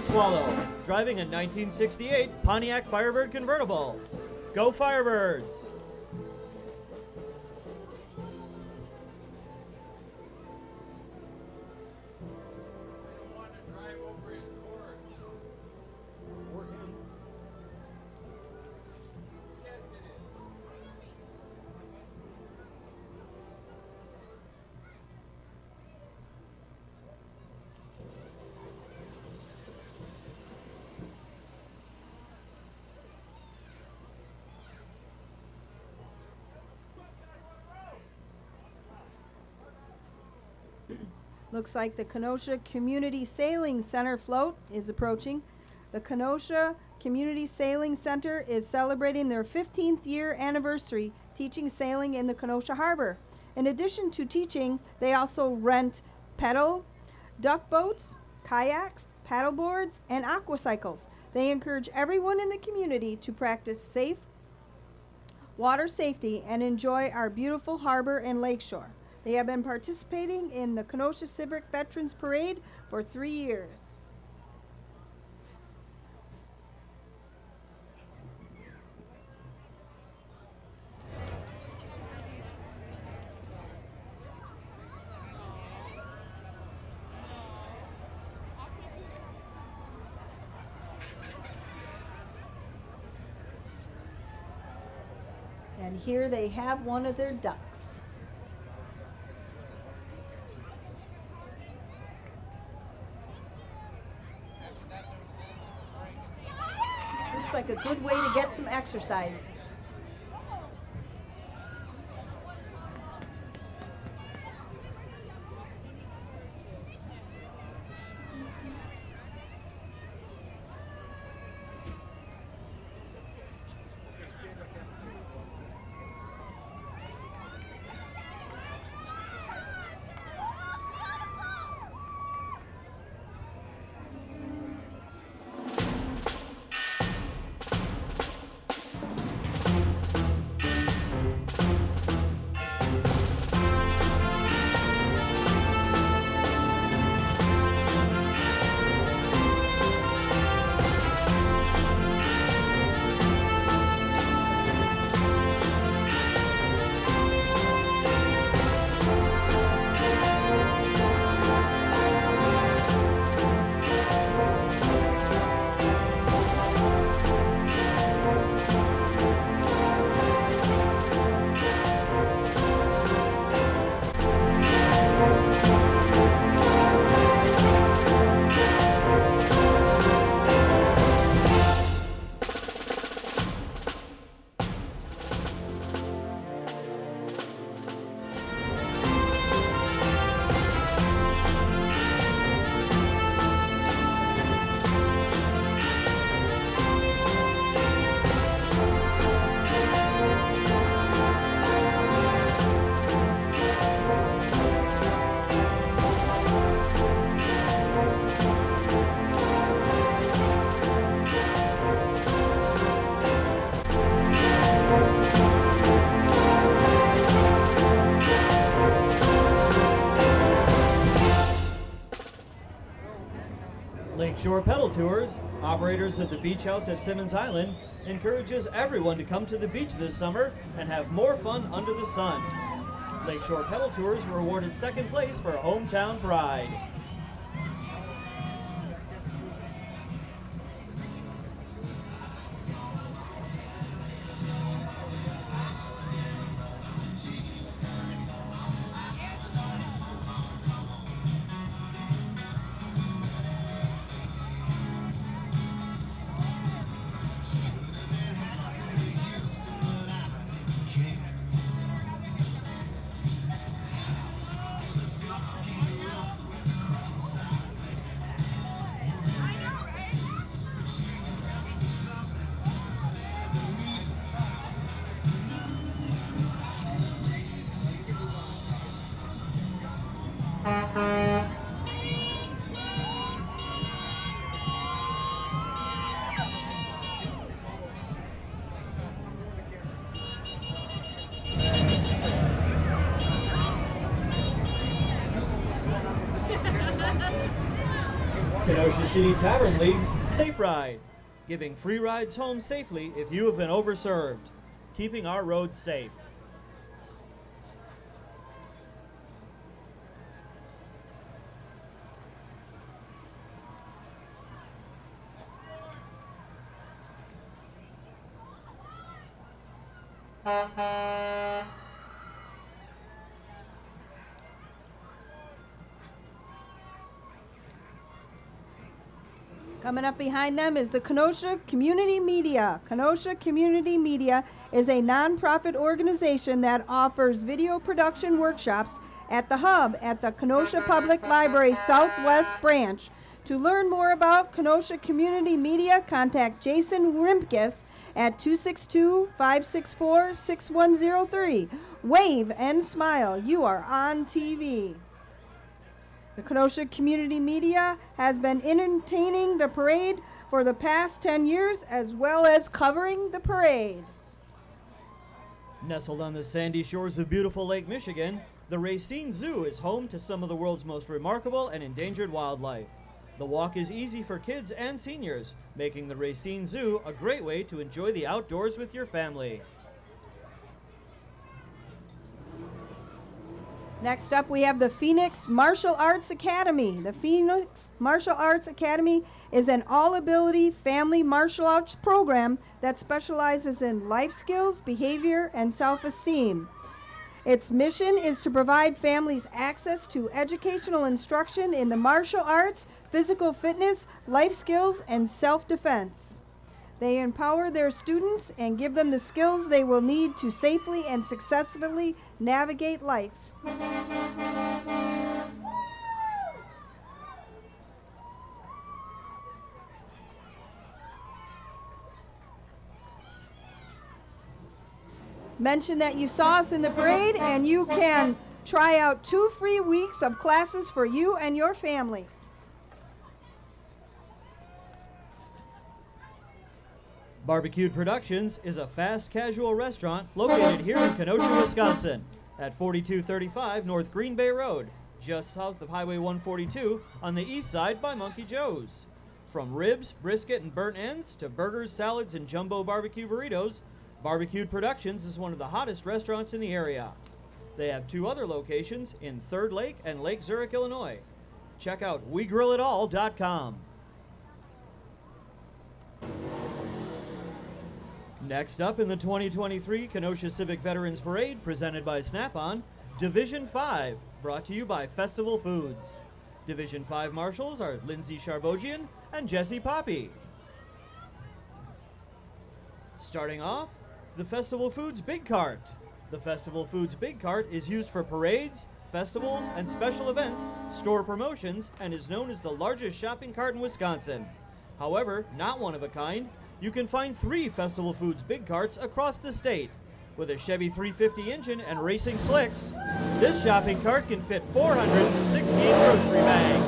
[SPEAKER 1] Swallow, driving a 1968 Pontiac Firebird convertible. Go Firebirds!
[SPEAKER 2] Looks like the Kenosha Community Sailing Center float is approaching. The Kenosha Community Sailing Center is celebrating their 15th year anniversary teaching sailing in the Kenosha Harbor. In addition to teaching, they also rent pedal, duck boats, kayaks, paddleboards, and aquacycles. They encourage everyone in the community to practice safe water safety and enjoy our beautiful harbor and lakeshore. They have been participating in the Kenosha Civic Veterans Parade for 3 years. And here they have one of their ducks. Looks like a good way to get some exercise.
[SPEAKER 1] Lakeshore Pedal Tours, operators of the beach house at Simmons Island, encourages everyone to come to the beach this summer and have more fun under the sun. Lakeshore Pedal Tours were awarded second place for Hometown Pride. Kenosha City Tavern League's Safe Ride, giving free rides home safely if you have been overserved, keeping our roads safe.
[SPEAKER 2] Coming up behind them is the Kenosha Community Media. Kenosha Community Media is a nonprofit organization that offers video production workshops at the Hub at the Kenosha Public Library Southwest Branch. To learn more about Kenosha Community Media, contact Jason Rimkus at 262-564-6103. Wave and smile. You are on TV. The Kenosha Community Media has been entertaining the parade for the past 10 years, as well as covering the parade.
[SPEAKER 1] Nestled on the sandy shores of beautiful Lake Michigan, the Racine Zoo is home to some of the world's most remarkable and endangered wildlife. The walk is easy for kids and seniors, making the Racine Zoo a great way to enjoy the outdoors with your family.
[SPEAKER 2] Next up, we have the Phoenix Martial Arts Academy. The Phoenix Martial Arts Academy is an all-ability family martial arts program that specializes in life skills, behavior, and self-esteem. Its mission is to provide families access to educational instruction in the martial arts, physical fitness, life skills, and self-defense. They empower their students and give them the skills they will need to safely and successfully navigate life. Mention that you saw us in the parade, and you can try out 2 free weeks of classes for you and your family.
[SPEAKER 1] Barbecued Productions is a fast casual restaurant located here in Kenosha, Wisconsin at 4235 North Green Bay Road, just south of Highway 142 on the east side by Monkey Joe's. From ribs, brisket, and burnt ends to burgers, salads, and jumbo barbecue burritos, Barbecued Productions is one of the hottest restaurants in the area. They have 2 other locations in Third Lake and Lake Zurich, Illinois. Check out WeGrillItAll.com. Next up in the 2023 Kenosha Civic Veterans Parade, presented by Snap-on, Division 5, brought to you by Festival Foods. Division 5 marshals are Lindsay Charbogian and Jesse Poppy. Starting off, the Festival Foods Big Cart. The Festival Foods Big Cart is used for parades, festivals, and special events, store promotions, and is known as the largest shopping cart in Wisconsin. However, not one of a kind, you can find 3 Festival Foods Big Carts across the state. With a Chevy 350 engine and racing slicks, this shopping cart can fit 416 grocery bags.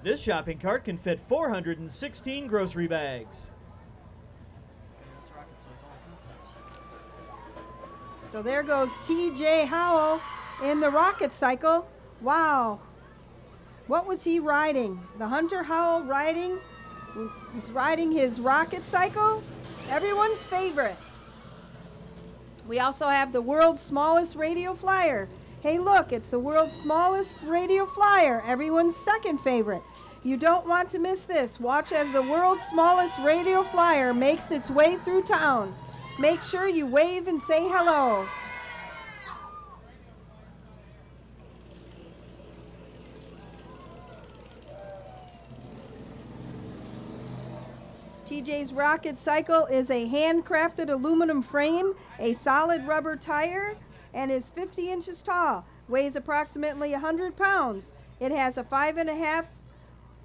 [SPEAKER 1] This shopping cart can fit 416 grocery bags.
[SPEAKER 2] So there goes TJ Howell In the rocket cycle, wow. What was he riding? The Hunter Howell was riding his rocket cycle. Everyone's favorite. We also have the world's smallest radio flyer. Hey, look, it's the world's smallest radio flyer. Everyone's second favorite. You don't want to miss this. Watch as the world's smallest radio flyer makes its way through town. Make sure you wave and say hello. TJ's rocket cycle is a handcrafted aluminum frame, a solid rubber tire, and is 50 inches tall, weighs approximately 100 pounds. It has a 5.5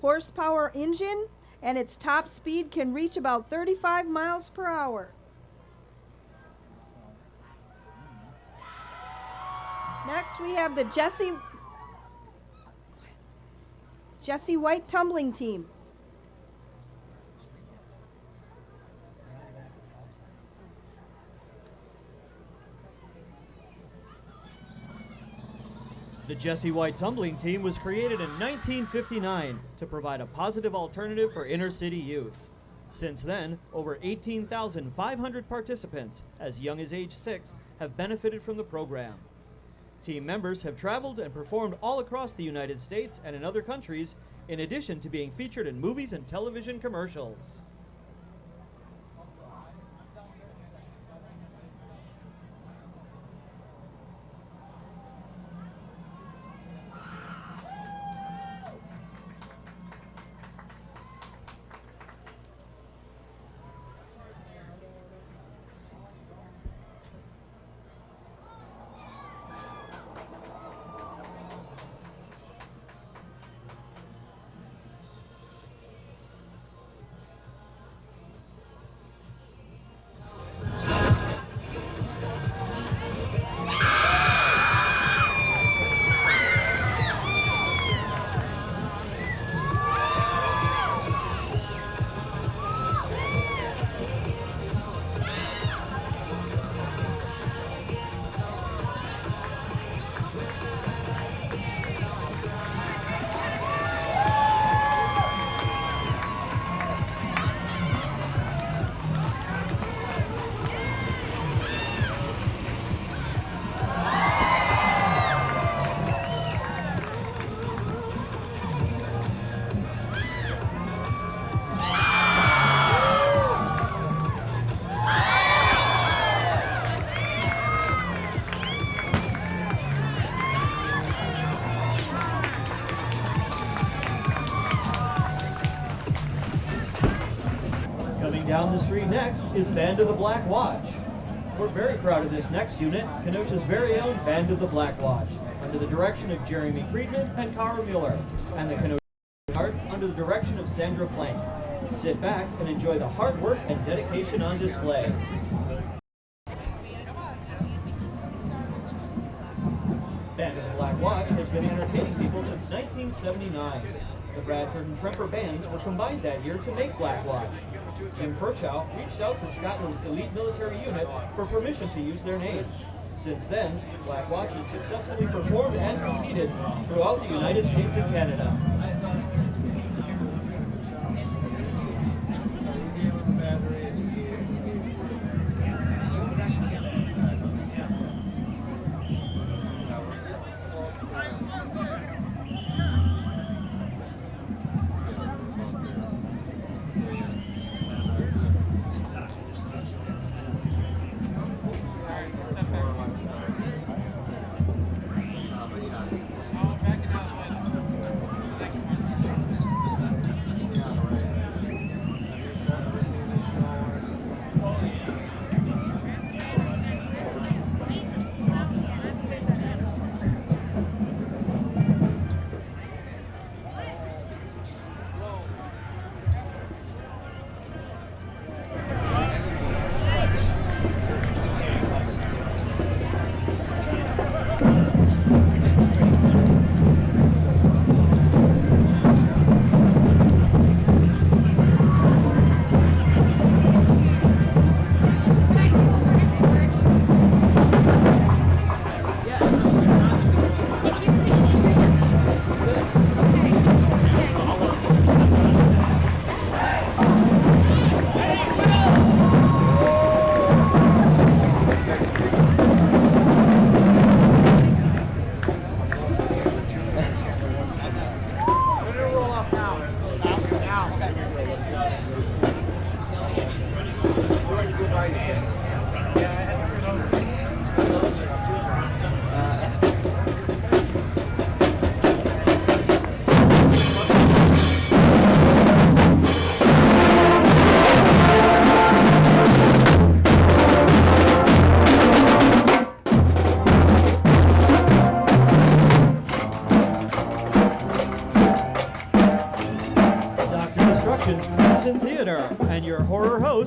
[SPEAKER 2] horsepower engine, and its top speed can reach about 35 miles per hour. Next, we have the Jesse White tumbling team.
[SPEAKER 1] The Jesse White tumbling team was created in 1959 to provide a positive alternative for inner city youth. Since then, over 18,500 participants, as young as age 6, have benefited from the program. Team members have traveled and performed all across the United States and in other countries, in addition to being featured in movies and television commercials. Down the street next is Band of the Black Watch. We're very proud of this next unit, Kenosha's very own Band of the Black Watch, under the direction of Jeremy Friedman and Cara Mueller, and the Kenosha Guard under the direction of Sandra Plank. Sit back and enjoy the hard work and dedication on display. Band of the Black Watch has been entertaining people since 1979. The Bradford and Tremper bands were combined that year to make Black Watch. Jim Furchow reached out to Scotland's elite military unit for permission to use their name. Since then, Black Watch has successfully performed and competed throughout the United States and Canada.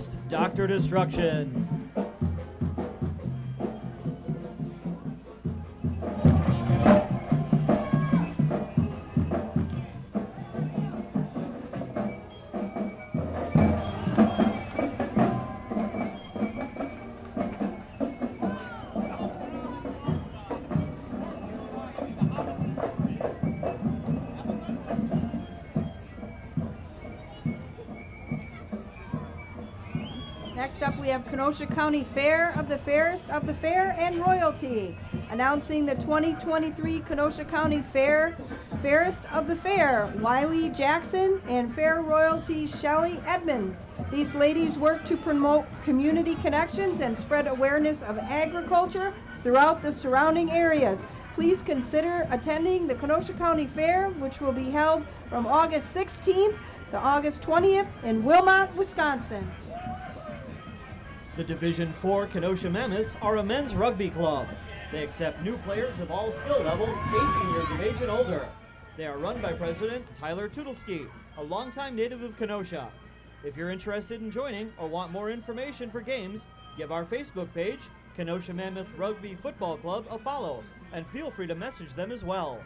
[SPEAKER 1] host, Dr. Destruction.
[SPEAKER 2] Next up, we have Kenosha County Fair of the Fairest of the Fair and Royalty. Announcing the 2023 Kenosha County Fairest of the Fair, Wiley Jackson and Fair Royalty Shelley Edmonds. These ladies work to promote community connections and spread awareness of agriculture throughout the surrounding areas. Please consider attending the Kenosha County Fair, which will be held from August 16th to August 20th in Wilmot, Wisconsin.
[SPEAKER 1] The Division IV Kenosha Mammoths are a men's rugby club. They accept new players of all skill levels, 18 years of age and older. They are run by President Tyler Tudelski, a longtime native of Kenosha. If you're interested in joining or want more information for games, give our Facebook page, Kenosha Mammoth Rugby Football Club, a follow, and feel free to message them as well.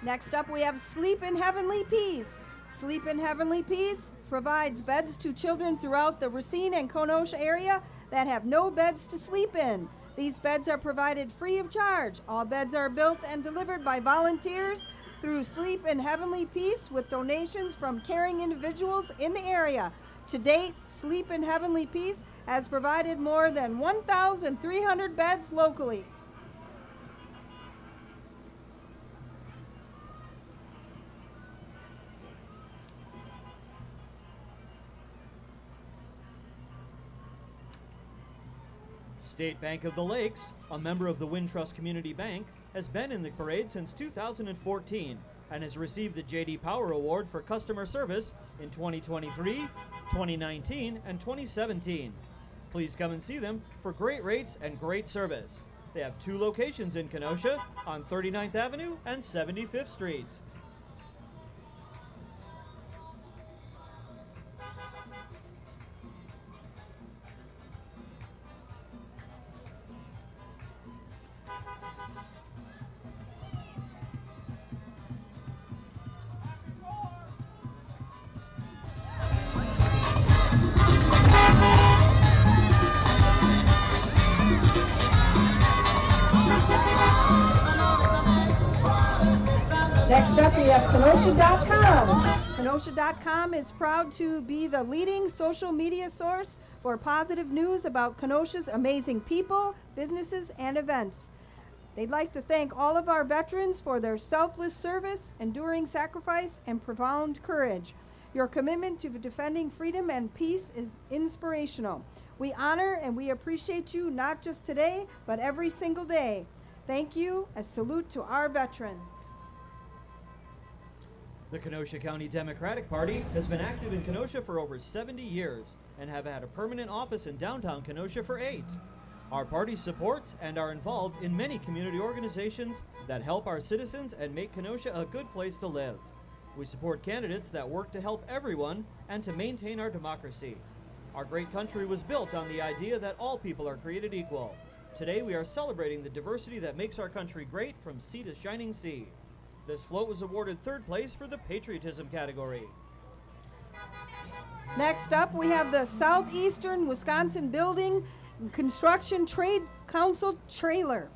[SPEAKER 2] Next up, we have Sleep in Heavenly Peace. Sleep in Heavenly Peace provides beds to children throughout the Racine and Kenosha area that have no beds to sleep in. These beds are provided free of charge. All beds are built and delivered by volunteers through Sleep in Heavenly Peace with donations from caring individuals in the area. To date, Sleep in Heavenly Peace has provided more than 1,300 beds locally.
[SPEAKER 1] State Bank of the Lakes, a member of the Wintrust Community Bank, has been in the parade since 2014 and has received the J.D. Power Award for customer service in 2023, 2019, and 2017. Please come and see them for great rates and great service. They have 2 locations in Kenosha on 39th Avenue and 75th Street.
[SPEAKER 2] Next up, we have Kenosha.com. Kenosha.com is proud to be the leading social media source for positive news about Kenosha's amazing people, businesses, and events. They'd like to thank all of our veterans for their selfless service, enduring sacrifice, and profound courage. Your commitment to defending freedom and peace is inspirational. We honor and we appreciate you not just today, but every single day. Thank you. A salute to our veterans.
[SPEAKER 1] The Kenosha County Democratic Party has been active in Kenosha for over 70 years and have had a permanent office in downtown Kenosha for 8. Our party supports and are involved in many community organizations that help our citizens and make Kenosha a good place to live. We support candidates that work to help everyone and to maintain our democracy. Our great country was built on the idea that all people are created equal. Today we are celebrating the diversity that makes our country great from sea to shining sea. This float was awarded 3rd place for the patriotism category.
[SPEAKER 2] Next up, we have the Southeastern Wisconsin Building and Construction Trade Council trailer.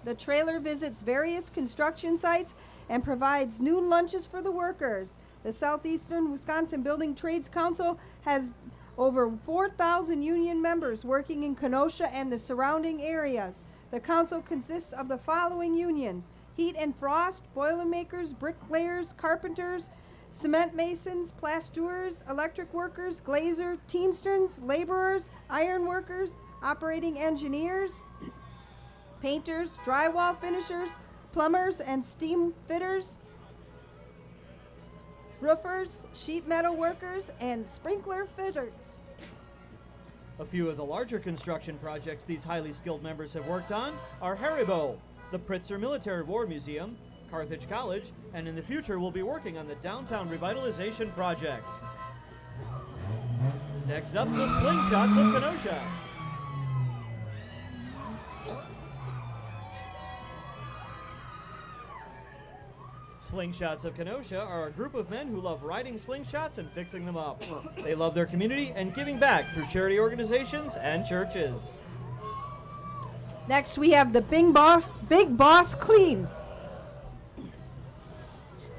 [SPEAKER 2] The trailer visits various construction sites and provides noon lunches for the workers. The Southeastern Wisconsin Building Trades Council has over 4,000 union members working in Kenosha and the surrounding areas. The council consists of the following unions: Heat and Frost, Boilermakers, Bricklayers, Carpenters, Cement Masons, Plasterers, Electric Workers, Glazer, Teamsters, Laborers, Iron Workers, Operating Engineers, Painters, Drywall Finishers, Plumbers and Steam Fitters, Roofers, Sheet Metal Workers, and Sprinkler Fitters.
[SPEAKER 1] A few of the larger construction projects these highly skilled members have worked on are Haribo, the Pritzker Military War Museum, Carthage College, and in the future will be working on the Downtown Revitalization Project. Next up, the Slingshots of Kenosha. Slingshots of Kenosha are a group of men who love riding slingshots and fixing them up. They love their community and giving back through charity organizations and churches.
[SPEAKER 2] Next, we have the Big Boss Clean.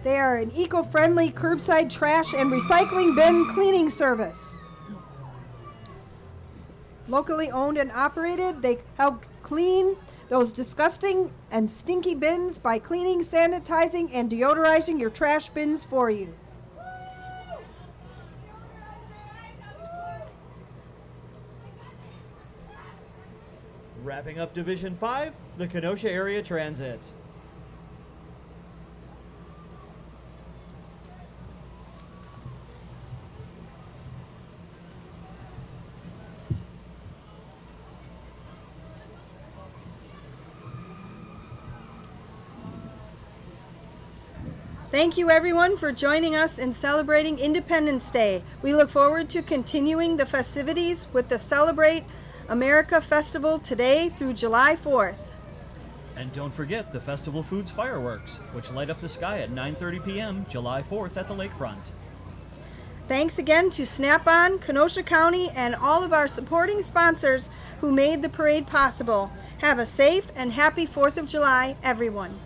[SPEAKER 2] They are an eco-friendly curbside trash and recycling bin cleaning service. Locally owned and operated, they help clean those disgusting and stinky bins by cleaning, sanitizing, and deodorizing your trash bins for you.
[SPEAKER 1] Wrapping up Division 5, the Kenosha Area Transit.
[SPEAKER 2] Thank you everyone for joining us in celebrating Independence Day. We look forward to continuing the festivities with the Celebrate America Festival today through July 4th.
[SPEAKER 1] And don't forget the Festival Foods fireworks, which light up the sky at 9:30 p.m. July 4th at the lakefront.
[SPEAKER 2] Thanks again to Snap-on, Kenosha County, and all of our supporting sponsors who made the parade possible. Have a safe and happy 4th of July, everyone.